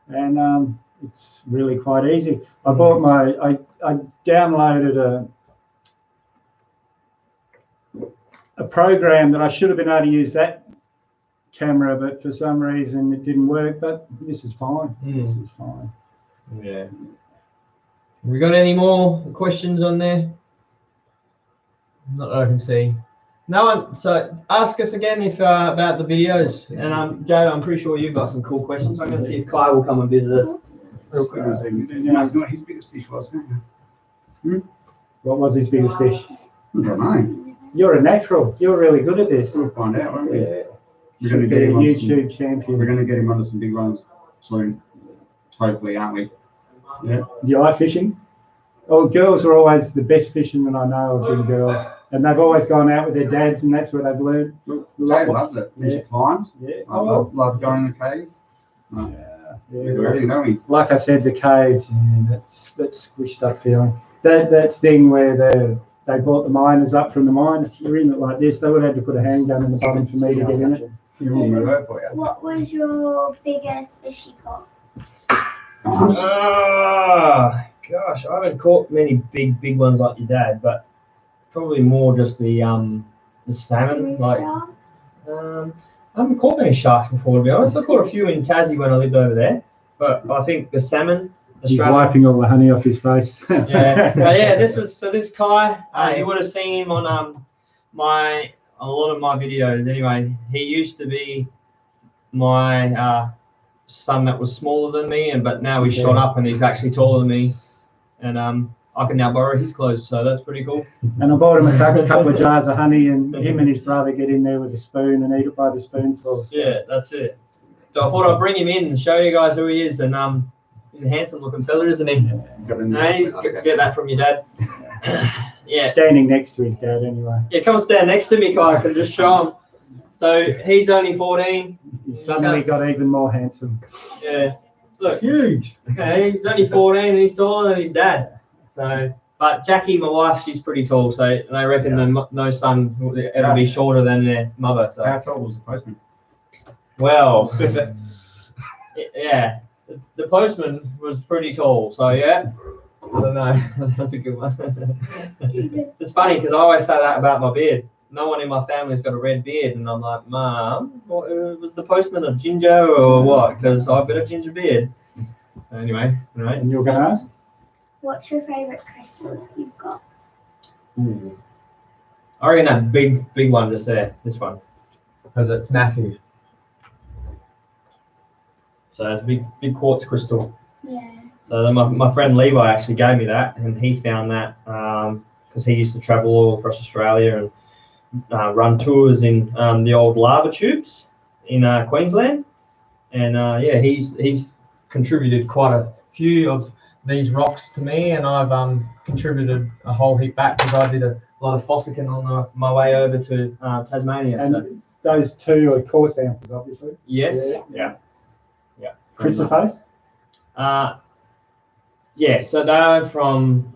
And it's really quite easy. I bought I downloaded a program that I should have been able to use that camera, but for some reason it didn't work. But this is fine. This is fine. Yeah. Have we got any more questions on there? Not that I can see. No one. So ask us again if about the videos. And Joe, I'm pretty sure you've got some cool questions. I'm going to see if Kai will come and visit us real quick. It's not his biggest fish, was it? What was his biggest fish? I don't know. You're a natural. You're really good at this. We'll find out, won't we? Yeah. We're going to Be get a him on YouTube champion. We're going to get him onto some big ones soon. Hopefully, aren't we? Yeah. Do you like fishing? Oh, girls are always the best fishermen I know have been girls. And they've always gone out with their dads, and that's where they've learned. Jay loves it. When she climbs. Yeah. I love going in the cave. We're ready, don't we? Like I said, the caves, that squished up feeling. That thing where they brought the miners up from the mine, if you're in it like this, they would have to put a handgun in the bottom for me to get in it. What was your biggest fish you caught? Gosh, I haven't caught many big ones like your dad, but probably more just the salmon. Like I haven't caught many sharks before, to be honest. I caught a few in Tassie when I lived over there, but I think the salmon. He's wiping all the honey off his face. This Kai. You would have seen him on a lot of my videos. Anyway, he used to be my son that was smaller than me, but now he's shot up and he's actually taller than me, and I can now borrow his clothes, so that's pretty cool. And I bought him a couple of jars of honey, and him and his brother get in there with a spoon and eat it by the spoonfuls. Yeah, that's it. So I thought I'd bring him in and show you guys who he is, and he's a handsome-looking fella, isn't he? Get that from your dad. Yeah. Standing next to his dad, anyway. Yeah, come and stand next to me, Kai. I can just show him. So he's only 14. He suddenly got even more handsome. Yeah. Look, huge. Okay, he's only 14 and he's taller than his dad. So, but Jackie, my wife, she's pretty tall. So they reckon no son will ever be shorter than their mother. So. How tall was the postman? Well, yeah, the postman was pretty tall. So yeah, I don't know. That's a good one. It's funny because I always say that about my beard. No one in my family's got a red beard, and I'm like, Mum, was the postman a ginger or what? Because I've got a ginger beard. Anyway, right. And you're going to ask? What's your favourite crystal that you've got? I reckon that big one just there, this one, because it's massive. So it's a big quartz crystal. Yeah. So my friend Levi actually gave me that, and he found that because he used to travel all across Australia and run tours in the old lava tubes in Queensland, and he's contributed quite a few of these rocks to me, and I've contributed a whole heap back because I did a lot of fossicking on my way over to Tasmania. And so. Those two are core samples, obviously. Yes. Yeah. Chrysoprase? Yeah, so they're from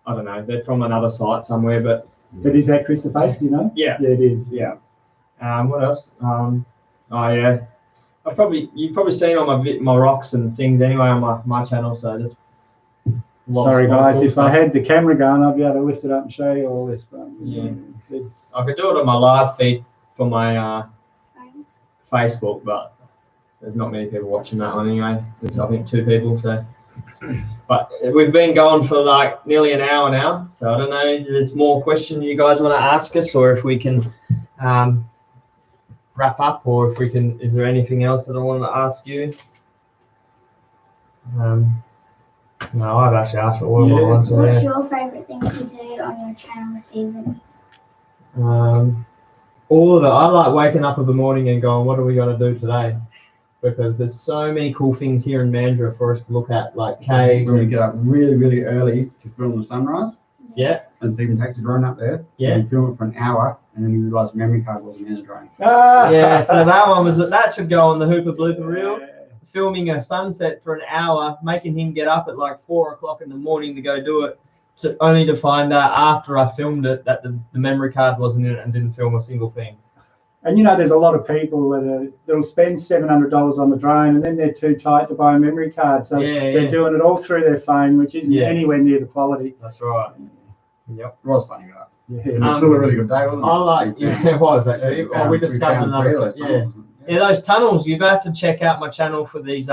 I don't know, they're from another site somewhere, but is that chrysoprase, do you know? Yeah. Yeah, it is. Yeah. What else? You've probably seen all my rocks and things anyway on my channel, so that's sorry guys, if I had the camera going, I'd be able to lift it up and show you all this, but yeah. I could do it on my live feed for my Fine. Facebook, but there's not many people watching that one anyway. There's I think 2 people. So, but we've been going for like nearly an hour now. So I don't know. If there's more questions you guys want to ask us, or if we can wrap up, or if we can. Is there anything else that I want to ask you? No, I've actually asked all of my ones. So, What's yeah. your favourite thing to do on your channel, Stephen? All of it. I like waking up in the morning and going, what are we going to do today? Because there's so many cool things here in Mandurah for us to look at, like caves. When we get up really, really early to film the sunrise, Yeah, and Stephen takes the drone up there, yeah. and we film it for an hour, and then we realise the memory card wasn't in the drone. Yeah, so that should go on the Hooper Blooper reel. Filming a sunset for an hour, making him get up at like 4 o'clock in the morning to go do it, only to find out after I filmed it that the memory card wasn't in it and didn't film a single thing. And you know, there's a lot of people that'll spend $700 on the drone, and then they're too tight to buy a memory card, so they're doing it all through their phone, which isn't anywhere near the quality. That's right. Yep. It was funny, though. Yeah. It was still a really good day, wasn't it? I like, it was actually. We discovered another. Yeah, those tunnels. You have to check out my channel for these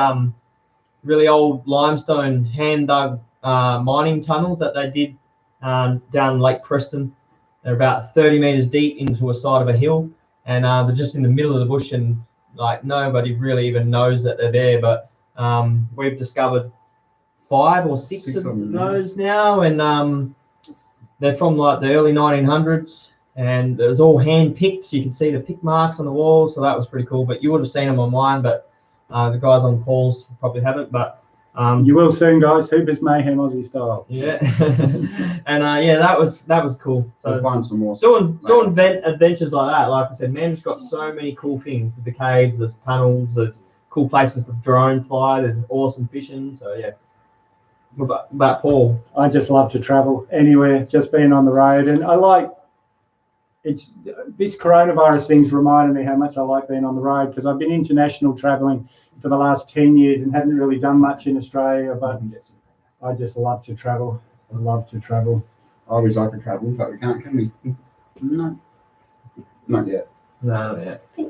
really old limestone hand dug mining tunnels that they did down Lake Preston. They're about 30 meters deep into a side of a hill, and they're just in the middle of the bush, and like nobody really even knows that they're there. But we've discovered 5 or 6 of those now, and they're from like the early 1900s. And it was all hand picked, so you can see the pick marks on the walls, so that was pretty cool. But you would have seen them on mine, but the guys on Paul's probably haven't. But you will soon, guys. Hooper's Mayhem Aussie style. Yeah, and that was cool. So we'll find some more. Doing adventures like that, like I said, Mandurah's got so many cool things with the caves, there's tunnels, there's cool places to drone fly, there's awesome fishing. So yeah. What about Paul? I just love to travel anywhere, just being on the road, and I like. This coronavirus thing's reminded me how much I like being on the road, because I've been international traveling for the last 10 years and haven't really done much in Australia, but I just love to travel. I love to travel. I wish I could travel, but we can't, can we? No. Not yet. No, not yet. You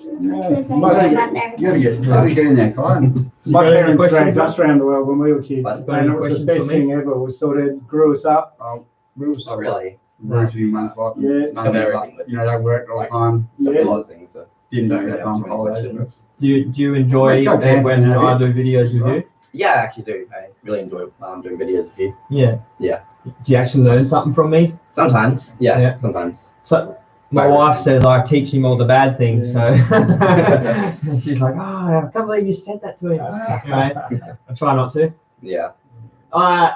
gotta get in there, Kai. My parents dragged questions? us around the world when we were kids, Got and any it was the questions best for me? thing ever. It was sort of grew us up. We were so Really? very few months like, Yeah. none of that, like, you know, they worked all the time, A Yeah. lot of things. So didn't don't get really time have for too many holidays. questions. Do you enjoy Mate, go it camping when and I have do videos with you? Yeah, I actually do. I really enjoy doing videos with you. Yeah. Yeah. Do you actually learn something from me? Sometimes. Yeah. Yeah. Sometimes. So my wife says I teach him all the bad things. So she's like, oh, I can't believe you said that to him. Anyway, I try not to. Yeah. I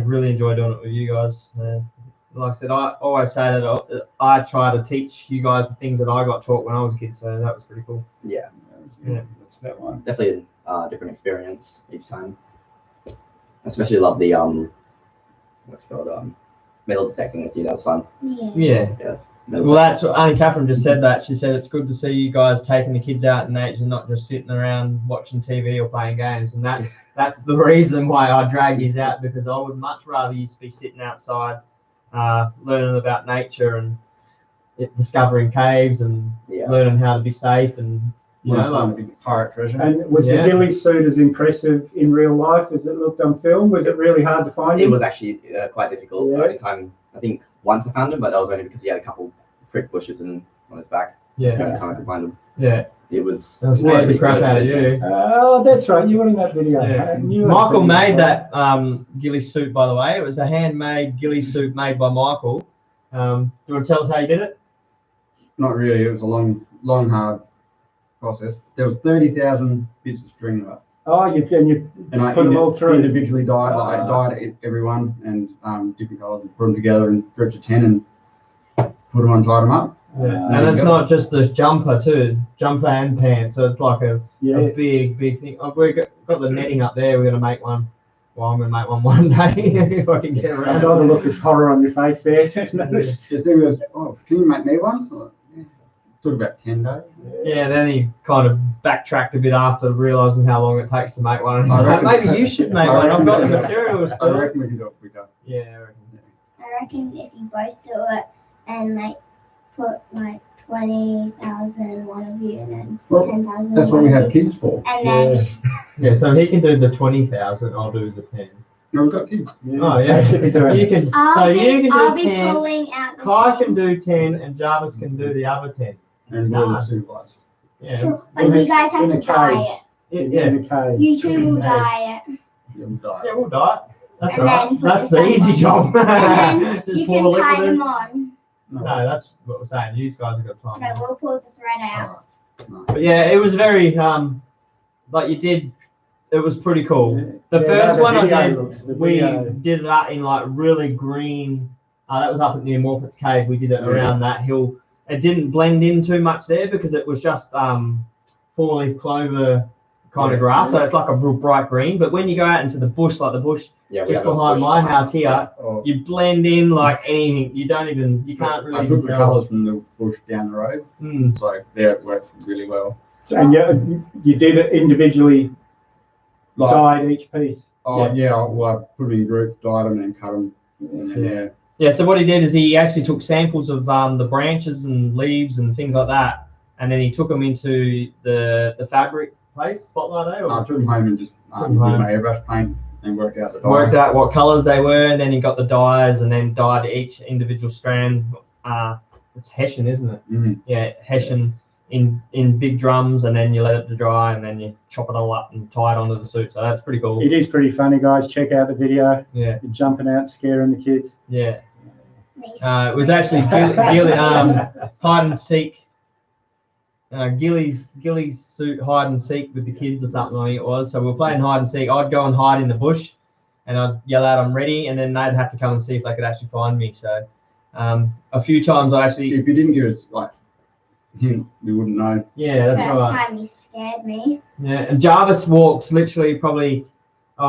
really enjoy doing it with you guys. Like I said, I always say that I try to teach you guys the things that I got taught when I was a kid. So that was pretty cool. Yeah. Yeah. That's that one. Definitely a different experience each time. I especially love the what's it called metal detecting with you. That was fun. Yeah. Yeah. Well, that's what Aunt Catherine just said. That she said it's good to see you guys taking the kids out in nature and not just sitting around watching TV or playing games. And that's the reason why I drag you out, because I would much rather you be sitting outside, learning about nature and discovering caves and learning how to be safe and a big pirate treasure. And was the ghillie suit as impressive in real life as it looked on film? Was it really hard to find? It was actually quite difficult. Yeah. Only time, I think once I found him, but that was only because he had a couple prick bushes on his back. Yeah. The only time I could find him. Yeah. It was. That scared the crap out of you. Oh, that's right. You were in that video. Yeah. You Michael were- made that ghillie suit, by the way. It was a handmade ghillie suit made by Michael. Do you want to tell us how you did it? Not really. It was a long, hard process. There was 30,000 bits of string of it. Oh, you And I put them all through. individually dyed, I dyed every one and different colours, and put them together and stretch a 10 and put them on, tied them up. Yeah. And it's not just the jumper too, jumper and pants. So it's like a big thing. We've got the netting up there. We're going to make one. Well, I'm going to make one day if I can get I around. saw the look of horror on your face there. The thing was, can you make me one? Took about 10 days. Yeah, then he kind of backtracked a bit after realising how long it takes to make one. And he's I like, reckon- maybe you should make I one. I've reckon- got the materials I still. reckon we can do it quicker. Yeah, I reckon. I reckon if you both do it and like put like 20,000 one of you, and then Well, 10,000. That's what we have kids for. And then Yeah, so he can do the 20,000. I'll do the 10. No, we've got kids. Oh yeah, They should be doing you it. can. I'll you can I'll do be 10. pulling out the Kai 10. can do 10, and Jarvis can do the other 10. And we're the supervisors. Yeah. True, but you guys have in to a die cage. Yeah. In a cage. it. You two will die it. Yeah, we'll die. Yeah, we'll die. That's And all right. then put That's the the easy sound job. And then Just you pour can the tie liquid in. them on. No, that's what we're saying. You guys have got time. No, we'll pull the thread out. But yeah, it was very like you did. It was pretty cool. Yeah. The Yeah, first no, the one I video did, looks- the we video. did that in like really green. That was up at near Morphet's Cave. We did it around that hill. It didn't blend in too much there because it was just four-leaf clover kind of grass. So it's like a real bright green. But when you go out into the bush, like the bush Yeah, we just have a behind bush my behind house us. here, Oh, you blend in like anything. You can't really I even took the tell. colours from the bush down the road, Mm. so there it worked really well. So, and you did it individually, Like, dyed each piece. oh yeah, well, I put them in groups, dyed them, and cut them. And then, yeah. Yeah, so what he did is he actually took samples of the branches and leaves and things like that, and then he took them into the fabric place, Spotlight, I took them home and just Took 'em did home. my airbrush paint and worked out the dye. worked out what colours they were, and then he got the dyes and then dyed each individual strand. It's Hessian, isn't it? Mhm. Yeah, Hessian in big drums, and then you let it to dry, and then you chop it all up and tie it onto the suit. So that's pretty cool. It is pretty funny, guys. Check out the video. Yeah, You're jumping out, scaring the kids. yeah. Nice. It was actually hide and seek. Gilly's suit hide and seek with the kids or something, I think it was. So we were playing hide and seek. I'd go and hide in the bush, and I'd yell out, "I'm ready," and then they'd have to come and see if they could actually find me. So a few times I actually, If you didn't give us like hint, we wouldn't know. yeah, that's First right. time you scared me. Yeah, and Jarvis walked literally probably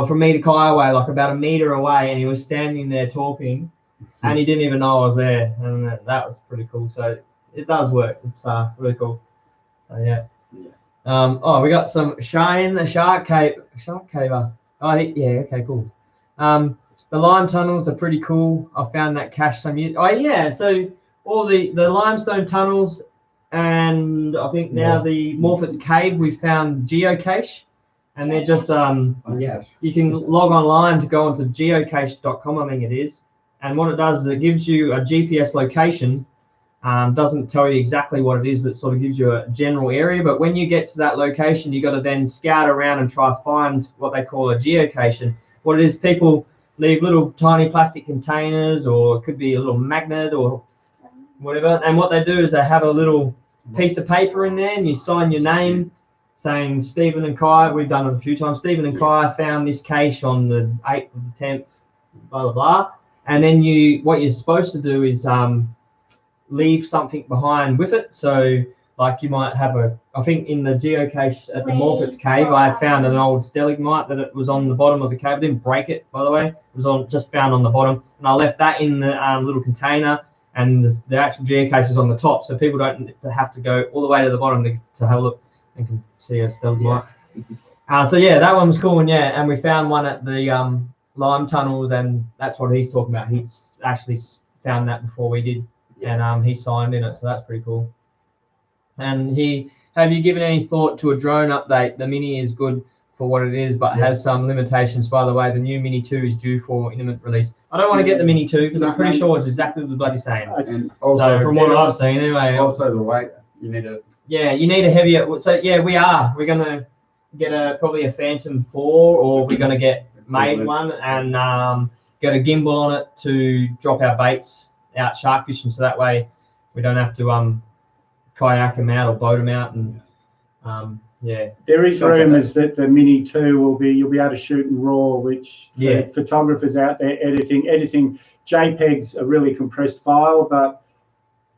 from me to Kai away, like about a meter away, and he was standing there talking, and he didn't even know I was there, and that was pretty cool. So it does work. It's really cool. So yeah. We got some Shane, the Sharkcaver. Oh yeah, okay, cool. The lime tunnels are pretty cool. I found that cache some years. Oh yeah, so all the limestone tunnels, and I think now the Morphet's Cave we found geocache, and they're just Yeah. you can log online to go onto geocache.com, I think it is, and what it does is it gives you a GPS location. Doesn't tell you exactly what it is, but sort of gives you a general area. But when you get to that location, you got to then scout around and try to find what they call a geocation. What it is, people leave little tiny plastic containers, or it could be a little magnet or whatever. And what they do is they have a little piece of paper in there, and you sign your name, saying Stephen and Kai. We've done it a few times. Stephen and Kai found this cache on the 8th of the 10th, blah blah blah. And then what you're supposed to do is leave something behind with it. So like you might have I think in the geocache at the Morphet's Cave, I found an old stalagmite that it was on the bottom of the cave. I didn't break it, by the way. It was just found on the bottom, and I left that in the little container, and the actual geocache is on the top, so people don't have to go all the way to the bottom to have a look and can see a stalagmite. So yeah, that one was cool, and we found one at the lime tunnels, and that's what he's talking about. He's actually found that before we did. And he signed in it, so that's pretty cool. And have you given any thought to a drone update? The Mini is good for what it is, but has some limitations. By the way, the new Mini 2 is due for imminent release. I don't want to get the Mini 2 because I'm pretty sure it's exactly the bloody same. And So also, from what I've seen, anyway. also the weight, you need a. Yeah, you need a heavier. So yeah, we're gonna get probably a Phantom 4, or we're gonna get made one and get a gimbal on it to drop our baits out shark fishing, so that way we don't have to kayak them out or boat them out, and There is rumours that the Mini 2 you'll be able to shoot in RAW, which for photographers out there editing JPEG's a really compressed file, but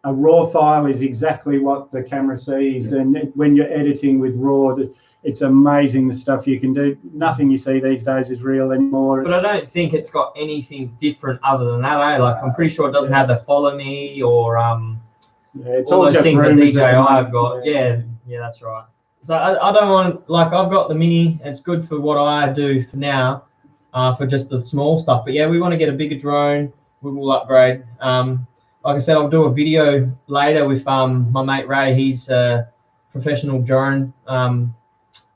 a RAW file is exactly what the camera sees. And when you're editing with RAW, it's amazing the stuff you can do. Nothing you see these days is real anymore. But I don't think it's got anything different other than that. Like I'm pretty sure it doesn't have the follow me or it's all those just things that rumours DJI at the have moment. got. Yeah, that's right. So I don't want, like, I've got the Mini. It's good for what I do for now, for just the small stuff. But yeah, we want to get a bigger drone. We will upgrade. like I said, I'll do a video later with my mate Ray. He's a professional drone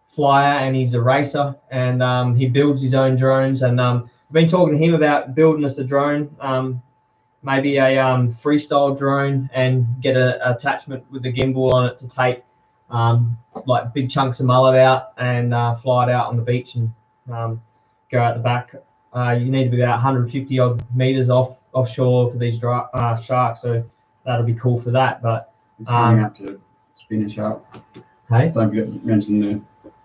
flyer, and he's a racer, and he builds his own drones. And I've been talking to him about building us a drone, maybe a freestyle drone, and get an attachment with the gimbal on it to take like big chunks of mullet out and fly it out on the beach and go out the back. You need to be about 150 odd meters offshore for these sharks, so that'll be cool for that. But coming up to spin a shark. Hey, Don't forget to mention the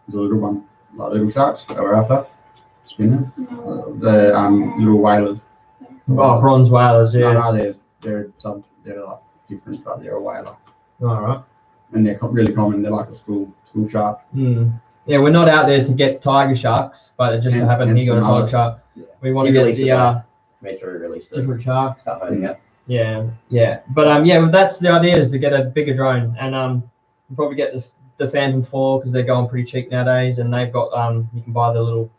little one, like little sharks that we're after. Spinner. The little whalers. oh, bronze whalers, yeah. No, they're like different, but they're a whaler. All right. And they're really common. They're like a school shark. Yeah, we're not out there to get tiger sharks, but it just so happened he got a tiger shark. Yeah. We want to get the Make sure we release the different sharks. start hiding it. Yeah. But yeah, well, that's the idea, is to get a bigger drone, and we'll probably get the Phantom 4 because they're going pretty cheap nowadays, and they've got you can buy the little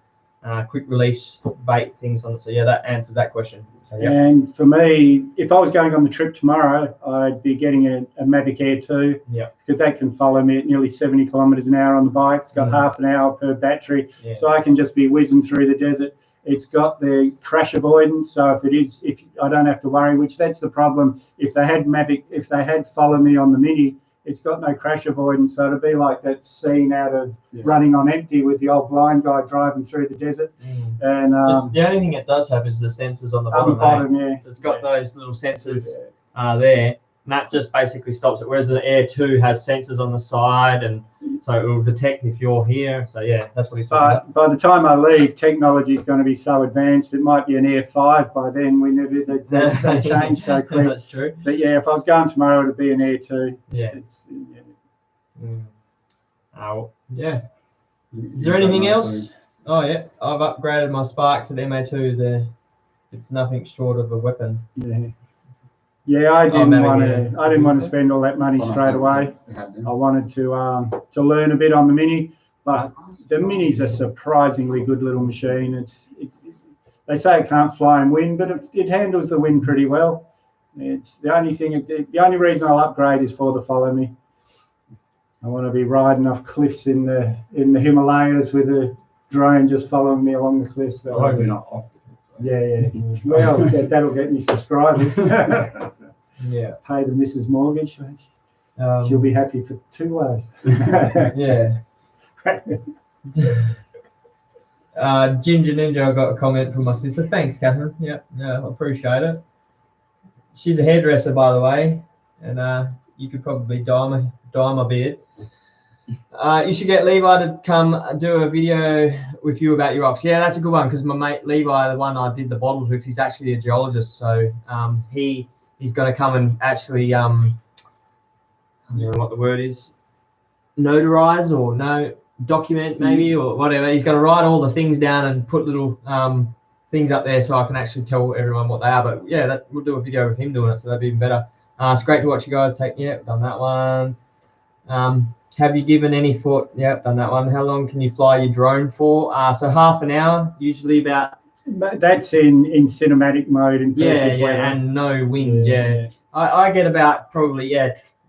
quick release bait things on it. So yeah, that answers that question. So, yeah. And for me, if I was going on the trip tomorrow, I'd be getting a Mavic Air 2. Yeah. Because that can follow me at nearly 70 kilometers an hour on the bike. It's got half an hour per battery, so I can just be whizzing through the desert. It's got the crash avoidance, so if I don't have to worry. Which that's the problem. If they had Follow Me on the Mini, it's got no crash avoidance, so it'd be like that scene out of Running on Empty with the old blind guy driving through the desert. And the only thing it does have is the sensors on the bottom. So it's got those little sensors there, and that just basically stops it. Whereas the Air 2 has sensors on the side, and so it will detect if you're here. So yeah, that's what he's talking about. By the time I leave, technology is going to be so advanced. It might be an Air 5 by then. They change so quick. That's true. But yeah, if I was going tomorrow, it'd be an Air 2. Yeah. Yeah. Is there anything else? Oh yeah, I've upgraded my Spark to the MA2. There, it's nothing short of a weapon. Yeah, I didn't want to spend all that money straight away. I wanted to learn a bit on the Mini, but the Mini's a surprisingly good little machine. They say it can't fly and wind, but it handles the wind pretty well. It's the only reason I'll upgrade is for the Follow Me. I want to be riding off cliffs in the Himalayas with a drone just following me along the cliffs. I hope you're not off. Yeah. Well, that'll get me subscribers. Yeah. Pay the Mrs. Mortgage. She'll be happy for 2 hours. Yeah. Ginger Ninja, I got a comment from my sister. Thanks, Catherine. Yeah, I appreciate it. She's a hairdresser, by the way, and you could probably dye my beard. You should get Levi to come do a video with you about your rocks. Yeah, that's a good one, because my mate Levi, the one I did the bottles with, he's actually a geologist, so he's going to come and actually I don't know what the word is, notarize or document maybe, or whatever. He's going to write all the things down and put little things up there so I can actually tell everyone what they are. But yeah, we'll do a video with him doing it, so that'd be even better. It's great to watch you guys take. Yeah, done that one. Have you given any thought? Yep, done that one. How long can you fly your drone for? So half an hour, usually about. That's in cinematic mode and perfect weather. And no wind. Yeah. I get about probably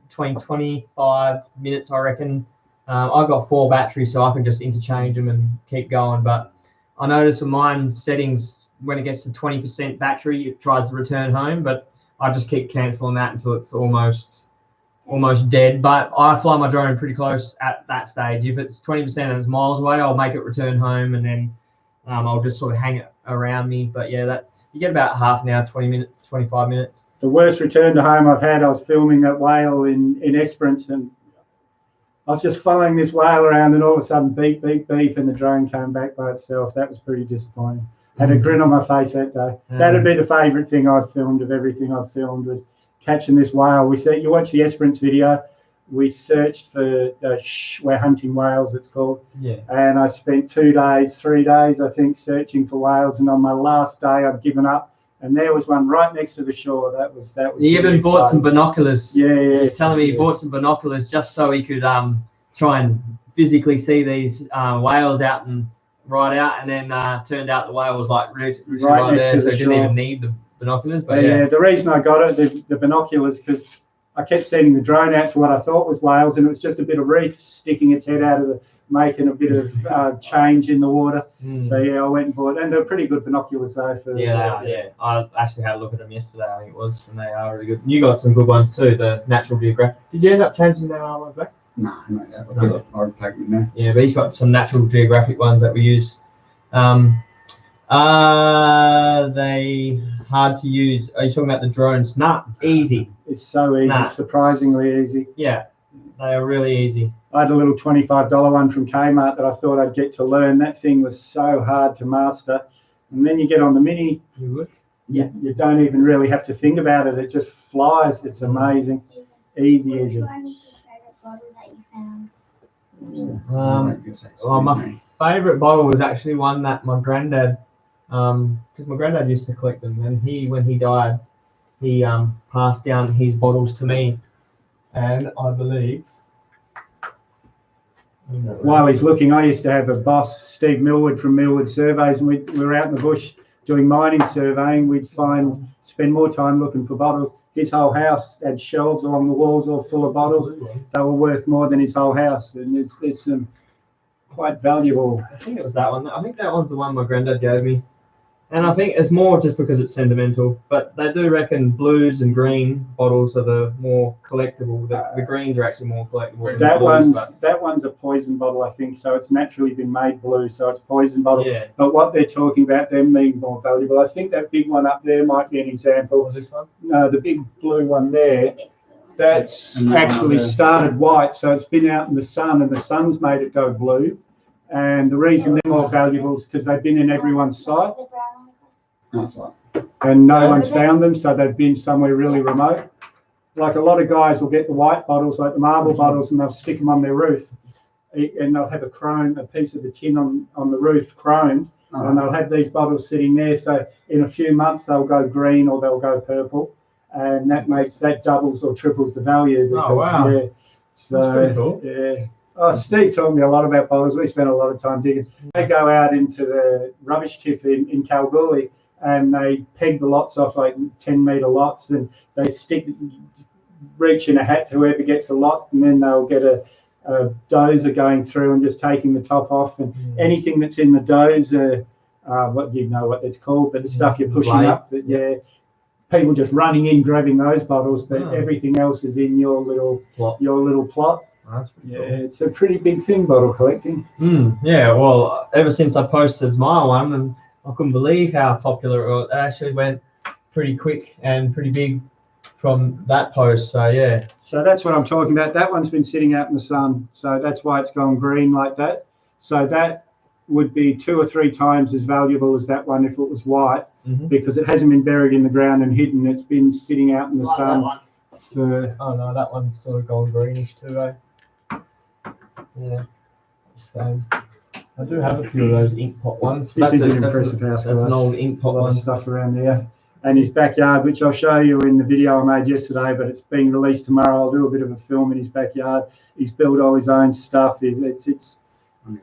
between 25 minutes, I reckon. I've got 4 batteries, so I can just interchange them and keep going. But I notice with mine settings, when it gets to 20% battery, it tries to return home, but I just keep cancelling that until it's almost dead. But I fly my drone pretty close at that stage. If it's 20% and it's miles away, I'll make it return home, and then I'll just sort of hang it around me. But yeah, that you get about half an hour, 20 minutes, 25 minutes. The worst return to home I've had, I was filming that whale in Esperance, and I was just following this whale around, and all of a sudden beep, beep, beep, and the drone came back by itself. That was pretty disappointing. Had a grin on my face that day. That'd be the favourite thing I've filmed of everything I've filmed, was catching this whale. You watch the Esperance video, we searched for we're hunting whales, it's called. Yeah. And I spent 2 days, 3 days, I think, searching for whales. And on my last day, I'd given up. And there was one right next to the shore. That was. He even bought some binoculars. Yeah. He was telling me he bought some binoculars just so he could try and physically see these whales right out. And then turned out the whale was like right there, so he didn't even need binoculars. But yeah, yeah, the reason I got it, the binoculars, because I kept sending the drone out to what I thought was whales, and it was just a bit of reef sticking its head out of the, making a bit of change in the water. So yeah, I went and bought, and they're pretty good binoculars though. For yeah, they are, yeah. I actually had a look at them yesterday, I think it was, and they are really good. You got some good ones too, the Natural Geographic. Did you end up changing their ones back? No, not yet. I'll take them now. Yeah, but he's got some Natural Geographic ones that we use. Are they hard to use? Are you talking about the drones? Nah, easy. It's so easy, surprisingly easy. Yeah, they are really easy. I had a little $25 one from Kmart that I thought I'd get to learn. That thing was so hard to master. And then you get on the Mini, you don't even really have to think about it. It just flies. It's amazing. Easy. Which one is your favourite bottle that you found? Well, my favourite bottle was actually one that my granddad, because my granddad used to collect them, and when he died, he passed down his bottles to me, and I believe. While he's looking, I used to have a boss, Steve Millwood from Millwood Surveys, and we were out in the bush doing mining surveying. We'd spend more time looking for bottles. His whole house had shelves along the walls all full of bottles. They were worth more than his whole house, and there's some quite valuable. I think it was that one. I think that one's the one my granddad gave me. And I think it's more just because it's sentimental, but they do reckon blues and green bottles are the more collectible. The greens are actually more collectible. That one's a poison bottle, I think. So it's naturally been made blue, so it's poison bottle. Yeah. But what they're talking about, them being more valuable, I think that big one up there might be an example. This one? No, the big blue one there. That's actually started white, so it's been out in the sun, and the sun's made it go blue. And the reason they're more valuable is because they've been in everyone's sight. That's right. And no one's found them, so they've been somewhere really remote. Like a lot of guys will get the white bottles, like the marble bottles, and they'll stick them on their roof, and they'll have a piece of the tin on the roof chromed, and they'll have these bottles sitting there. So in a few months they'll go green or they'll go purple, and that doubles or triples the value. Because, oh wow! Yeah, so that's pretty cool. Yeah. Oh, Steve told me a lot about bottles. We spent a lot of time digging. They go out into the rubbish tip in Kalgoorlie, and they peg the lots off like 10-metre lots, and they reach in a hat to whoever gets a lot, and then they'll get a dozer going through and just taking the top off, and anything that's in the dozer, what it's called, but the stuff you're pushing up, people just running in grabbing those bottles, but everything else is in your little plot. That's pretty cool. It's a pretty big thing, bottle collecting. Yeah, well, ever since I posted my one, and I couldn't believe how popular it was. It actually went pretty quick and pretty big from that post. So yeah. So that's what I'm talking about. That one's been sitting out in the sun, so that's why it's gone green like that. So that would be 2 or 3 times as valuable as that one if it was white, because it hasn't been buried in the ground and hidden. It's been sitting out in the sun. Oh no, that one's sort of gone greenish too, eh? Yeah. So I do have a few of those ink pot ones. This is an impressive house. That's an old ink pot one. Stuff around there. And his backyard, which I'll show you in the video I made yesterday, but it's being released tomorrow. I'll do a bit of a film in his backyard. He's built all his own stuff. It's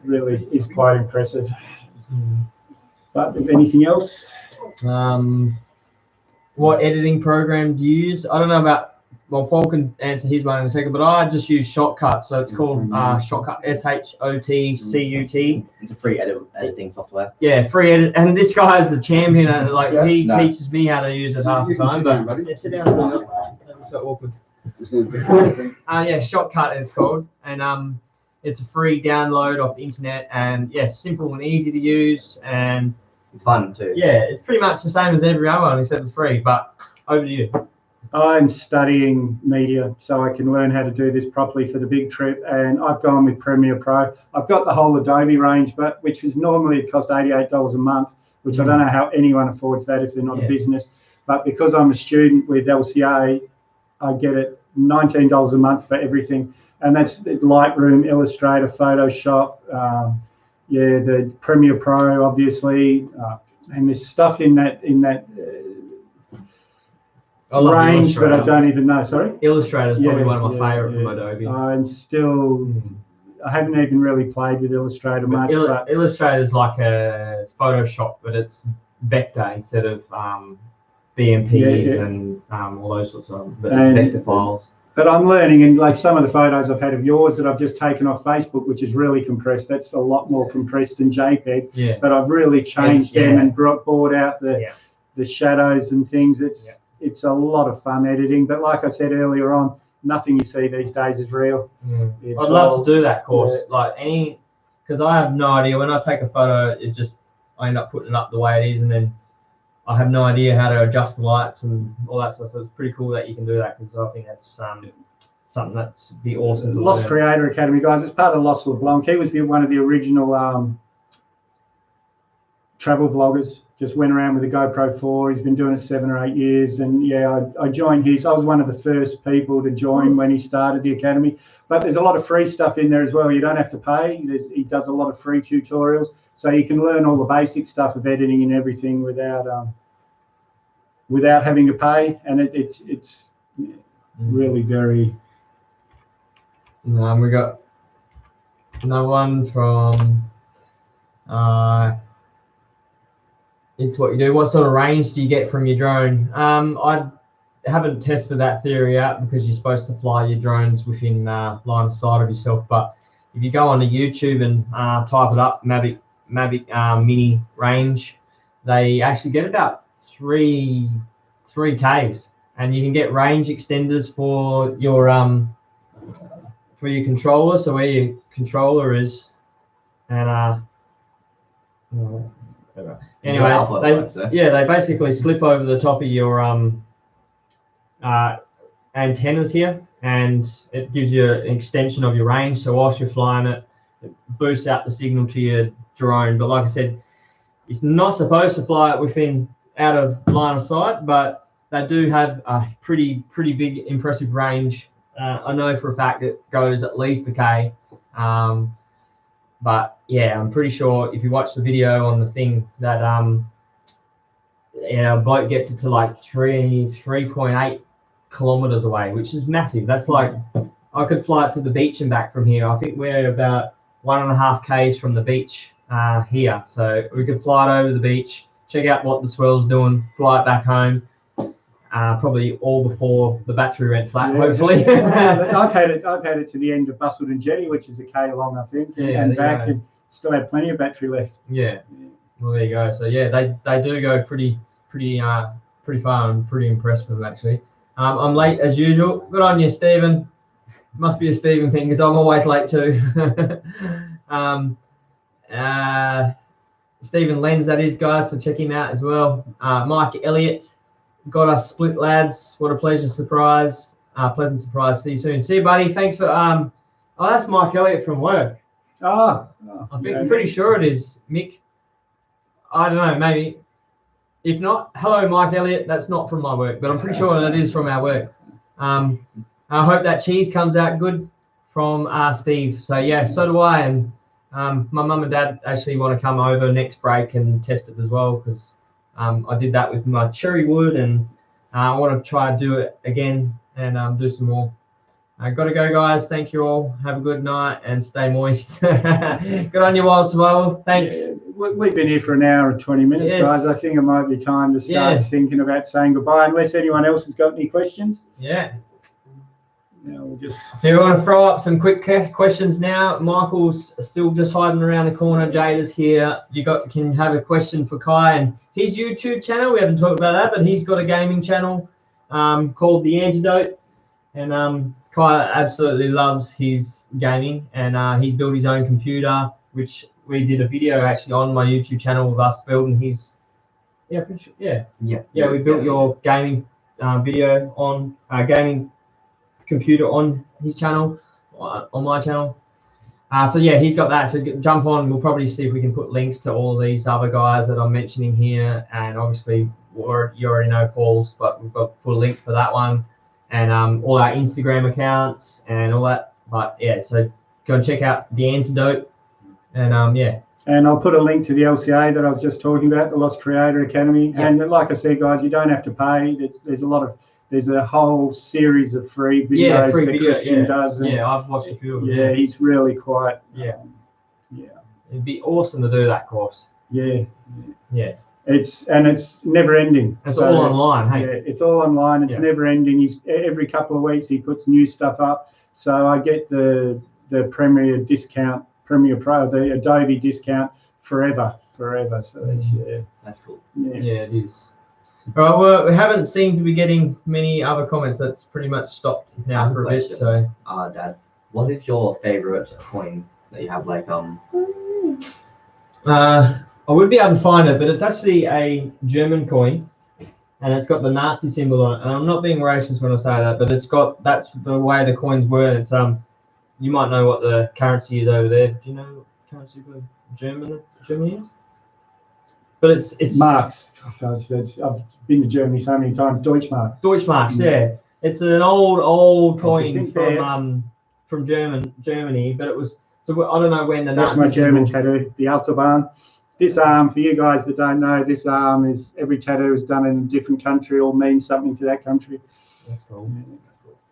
really is quite impressive. But anything else? What editing program do you use? I don't know about. Well, Paul can answer his one in a second, but I just use Shotcut. So it's called Shotcut, SHOTCUT. It's a free editing software. Yeah, free edit. And this guy is the champion. And he teaches me how to use it half the time. But sit down. So awkward. Yeah, Shotcut is called, and it's a free download off the internet, and simple and easy to use, and it's fun too. Yeah, it's pretty much the same as every other one except it's free. But over to you. I'm studying media so I can learn how to do this properly for the big trip, and I've gone with Premiere Pro. I've got the whole Adobe range, but which is normally it cost $88 a month, which I don't know how anyone affords that if they're not a business. But because I'm a student with LCA, I get it $19 a month for everything, and that's Lightroom, Illustrator, Photoshop, the Premiere Pro, obviously, and there's stuff in that range, but I don't even know. Sorry, Illustrator is probably one of my favorite from Adobe. I haven't even really played with Illustrator much. Illustrator is like a Photoshop, but it's vector instead of BMPs Yeah. and all those sorts of And- vector files. But I'm learning, and like some of the photos I've had of yours that I've just taken off Facebook, which is really compressed. That's a lot more compressed than JPEG. Yeah. But I've really changed them Yeah. and brought out the shadows and things. It's a lot of fun editing. But like I said earlier on, nothing you see these days is real. It's I'd love all- to do that course. Like because I have no idea when I take a photo, I end up putting it up the way it is, and then I have no idea how to adjust the lights and all that stuff. So it's pretty cool that you can do that, because I think that's something that's be awesome to Lost learn. Creator Academy, guys. It's part of Lost LeBlanc. He was one of the original travel vloggers. Just went around with a GoPro 4. He's been doing it 7 or 8 years. And yeah, I joined his. I was one of the first people to join when he started the academy. But there's a lot of free stuff in there as well. You don't have to pay. He does a lot of free tutorials, so you can learn all the basic stuff of editing and everything without having to pay. And it's really very. We got another one from it's what you do. What sort of range do you get from your drone? I haven't tested that theory out, because you're supposed to fly your drones within line of sight of yourself. But if you go onto YouTube and type it up, Mavic Mini range, they actually get about 3 Ks, and you can get range extenders for your controller. So where your controller is, and anyway, they basically slip over the top of your antennas here, and it gives you an extension of your range. So whilst you're flying it, it boosts out the signal to your drone. But like I said, it's not supposed to fly it out of line of sight, but they do have a pretty big, impressive range. I know for a fact it goes at least a K. But yeah, I'm pretty sure if you watch the video on the thing that a boat gets it to like 3.8 kilometers away, which is massive. That's like, I could fly it to the beach and back from here. I think we're about 1.5 Ks from the beach here. So we could fly it over the beach, check out what the swell's doing, fly it back home. Probably all before the battery went flat, hopefully. I've had it to the end of Bustleton Jetty, which is a K long, I think, and back, and still had plenty of battery left. Yeah. Well, there you go. So yeah, they do go pretty far. I'm pretty impressed with them, actually. I'm late as usual. Good on you, Stephen. Must be a Stephen thing, because I'm always late too. Stephen Lenz, that is, guys. So check him out as well. Mike Elliott. Got us split, lads. What a pleasant surprise. See you soon. See you, buddy. Thanks for that's Mike Elliott from work. I'm pretty sure it is Mick. I don't know, maybe. If not, hello Mike Elliott. That's not from my work, but I'm pretty sure that is from our work. I hope that cheese comes out good from Steve. So yeah, so do I. And my mum and dad actually want to come over next break and test it as well, because I did that with my cherry wood, and I want to try to do it again and do some more. Got to go, guys. Thank you all. Have a good night and stay moist. Good on you, Wild Swell. Thanks. Yeah, we've been here for an hour and 20 minutes, guys. I think it might be time to start thinking about saying goodbye, unless anyone else has got any questions. Yeah. We'll just... So we want to throw up some quick questions now. Michael's still just hiding around the corner. Jada's here. Can have a question for Kai and his YouTube channel. We haven't talked about that, but he's got a gaming channel called The Antidote, and Kai absolutely loves his gaming, and he's built his own computer, which we did a video actually on my YouTube channel of us building his. Yeah, pretty sure. Yeah. We built your gaming video on gaming computer on his channel, on my channel. So yeah, he's got that. So jump on. We'll probably see if we can put links to all these other guys that I'm mentioning here, and obviously you already know Paul's, but we've got put a link for that one, and all our Instagram accounts and all that. But yeah, so go and check out The Antidote, and yeah. And I'll put a link to the LCA that I was just talking about, the Lost Creator Academy. Yeah. And like I said, guys, you don't have to pay. There's a whole series of free videos that Christian does. And I've watched a few of them. Yeah, he's really quite. It'd be awesome to do that course. Yeah. It's never ending. It's all online, hey? Yeah, it's all online. It's never ending. Every couple of weeks he puts new stuff up. So I get the Premiere discount, Premiere Pro, the Adobe discount forever. So it's That's cool. Yeah, it is. All right, well, we haven't seemed to be getting many other comments. That's pretty much stopped now for a bit. So, Dad, what is your favorite coin that you have? Like I would be able to find it, but it's actually a German coin, and it's got the Nazi symbol on it. And I'm not being racist when I say that, but that's the way the coins were. It's you might know what the currency is over there. Do you know what currency for Germany is? But it's marks. So I've been to Germany so many times. Deutschmarks. Deutschmarks, yeah. It's an old coin from Germany, but it was. So I don't know when the That's Nazi my German symbol, tattoo, the Autobahn. This arm, for you guys that don't know, this arm is every tattoo is done in a different country or means something to that country. That's cool.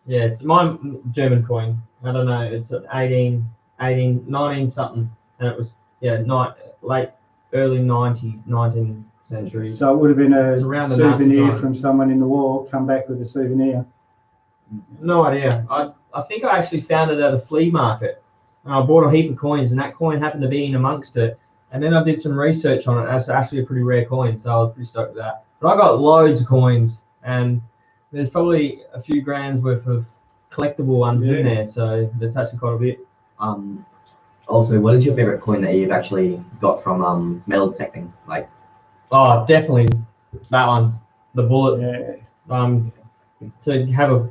Yeah, it's my German coin. I don't know. It's an 19 something, and it was early 19th century. So it would have been a around the Nazi souvenir time. from someone in the war. Come back with a souvenir. No idea. I think I actually found it at a flea market, and I bought a heap of coins, and that coin happened to be in amongst it. And then I did some research on it. It's actually a pretty rare coin, so I was pretty stoked with that. But I got loads of coins, and there's probably a few grand's worth of collectible ones in there, so that's actually quite a bit. Also, what is your favorite coin that you've actually got from metal detecting? Like, oh, definitely that one, the bullet. Yeah. To have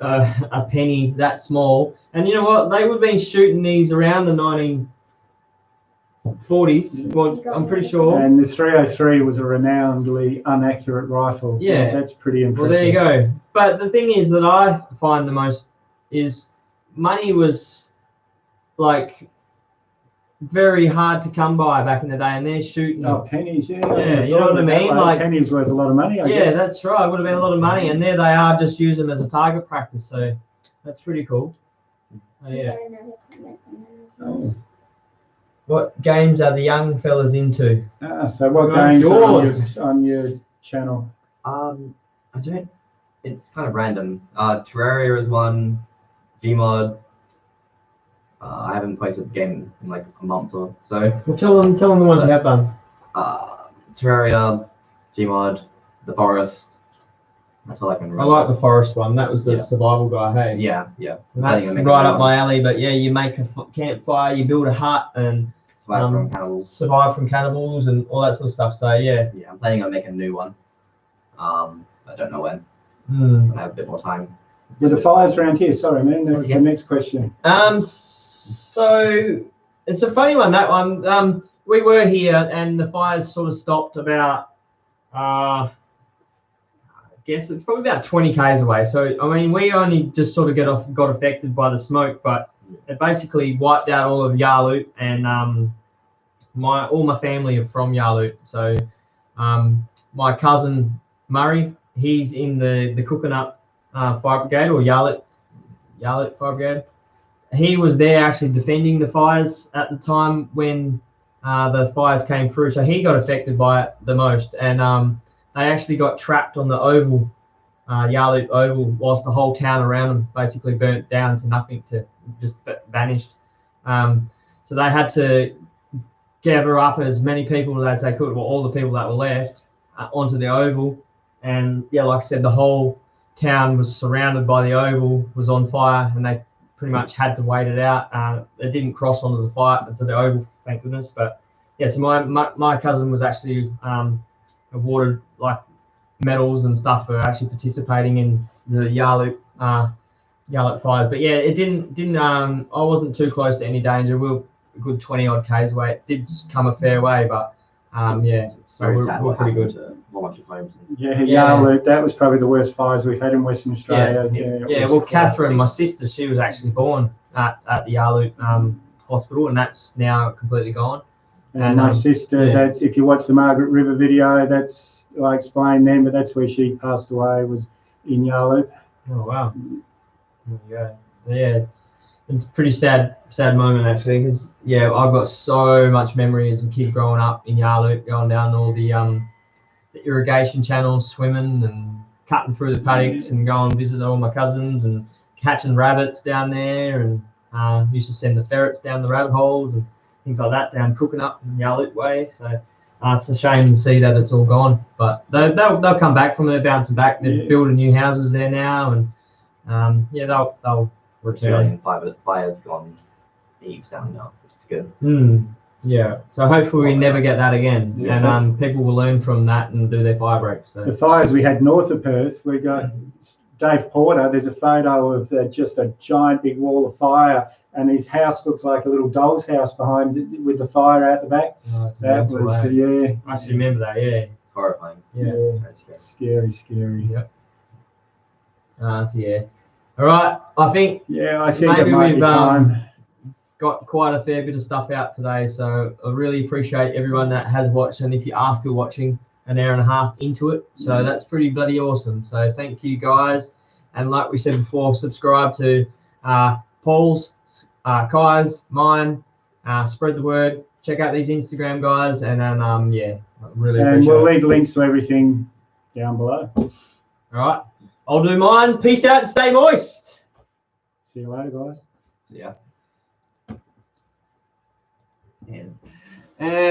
a penny that small, and you know what? They would have been shooting these around the 1940s. Well, I'm pretty sure. And the 303 was a renownedly inaccurate rifle. Yeah, that's pretty impressive. Well, there you go. But the thing is that I find the most is money was like very hard to come by back in the day, and they're shooting. Oh, pennies, yeah. Yeah, you know what I mean? Like pennies worth a lot of money. I guess. That's right. It would have been a lot of money, and there they are, just use them as a target practice. So that's pretty cool. Yeah. What games are the young fellas into? So what games are on your channel? I don't. It's kind of random. Terraria is one. Gmod. I haven't played the game in like a month or so. Well, tell them the ones you have done. Terraria, Gmod, The Forest. That's all I can remember. I like the Forest one. That was the survival guy, hey? Yeah. And that's right up my alley. But yeah, you make a campfire, you build a hut, and survive from cannibals and all that sort of stuff. So yeah. Yeah, I'm planning on making a new one. I don't know when. When I have a bit more time. Yeah, the fires around here. Sorry, man. That was the next question. So it's a funny one. That one. We were here, and the fires sort of stopped about. I guess it's probably about 20 k's away. So I mean, we only just sort of got affected by the smoke, but it basically wiped out all of Yarloop, and all my family are from Yarloop. So my cousin Murray, he's in the Cookinup Fire Brigade, or Yarloop Fire Brigade. He was there actually defending the fires at the time when the fires came through. So he got affected by it the most, and they actually got trapped on the oval, Yarloop Oval, whilst the whole town around them basically burnt down to nothing, to just vanished. So they had to gather up as many people as they could, well, all the people that were left, onto the oval. And yeah, like I said, the whole town was surrounded by the oval, was on fire, and they pretty much had to wait it out. They didn't cross onto the oval, thank goodness. But yeah, so my cousin was actually awarded like medals and stuff for actually participating in the Yarloop fires. But yeah, it didn't I wasn't too close to any danger. We were a good 20 odd k's away. It did come a fair way, but yeah, so we're pretty good. Yarloop, that was probably the worst fires we've had in Western Australia. Yeah, well, Catherine, my sister, she was actually born at the Yarloop hospital, and that's now completely gone. And my sister, that's, if you watch the Margaret River video, that's, I explained then, but that's where she passed away, was in Yarloop. Oh wow. Yeah. it's a pretty sad moment actually, because yeah, I've got so much memory as a kid growing up in Yarloop, going down all the irrigation channels, swimming and cutting through the paddocks and going and visit all my cousins and catching rabbits down there, and used to send the ferrets down the rabbit holes and things like that down Cooking Up in Yarloop way. So it's a shame to see that it's all gone, but they'll come back from there, bouncing back. They're building new houses there now, and yeah, they'll return. Australian fire's gone heaps down now, which is good. Yeah, so hopefully we never get that again, and people will learn from that and do their fire breaks. So the fires we had north of Perth, we got Dave Porter. There's a photo of just a giant big wall of fire, and his house looks like a little doll's house behind it, with the fire out the back. That was I still remember that. Yeah, Horrifying. Yeah. Scary. Yep. Yeah. All right, I think maybe we've got quite a fair bit of stuff out today, so I really appreciate everyone that has watched, and if you are still watching an hour and a half into it, so that's pretty bloody awesome. So thank you guys, and like we said before, subscribe to Paul's, Kai's, mine, spread the word, check out these Instagram guys, and then I really appreciate we'll leave links to everything down below. All right, I'll do mine. Peace out and stay moist. See you later, guys. Yeah. And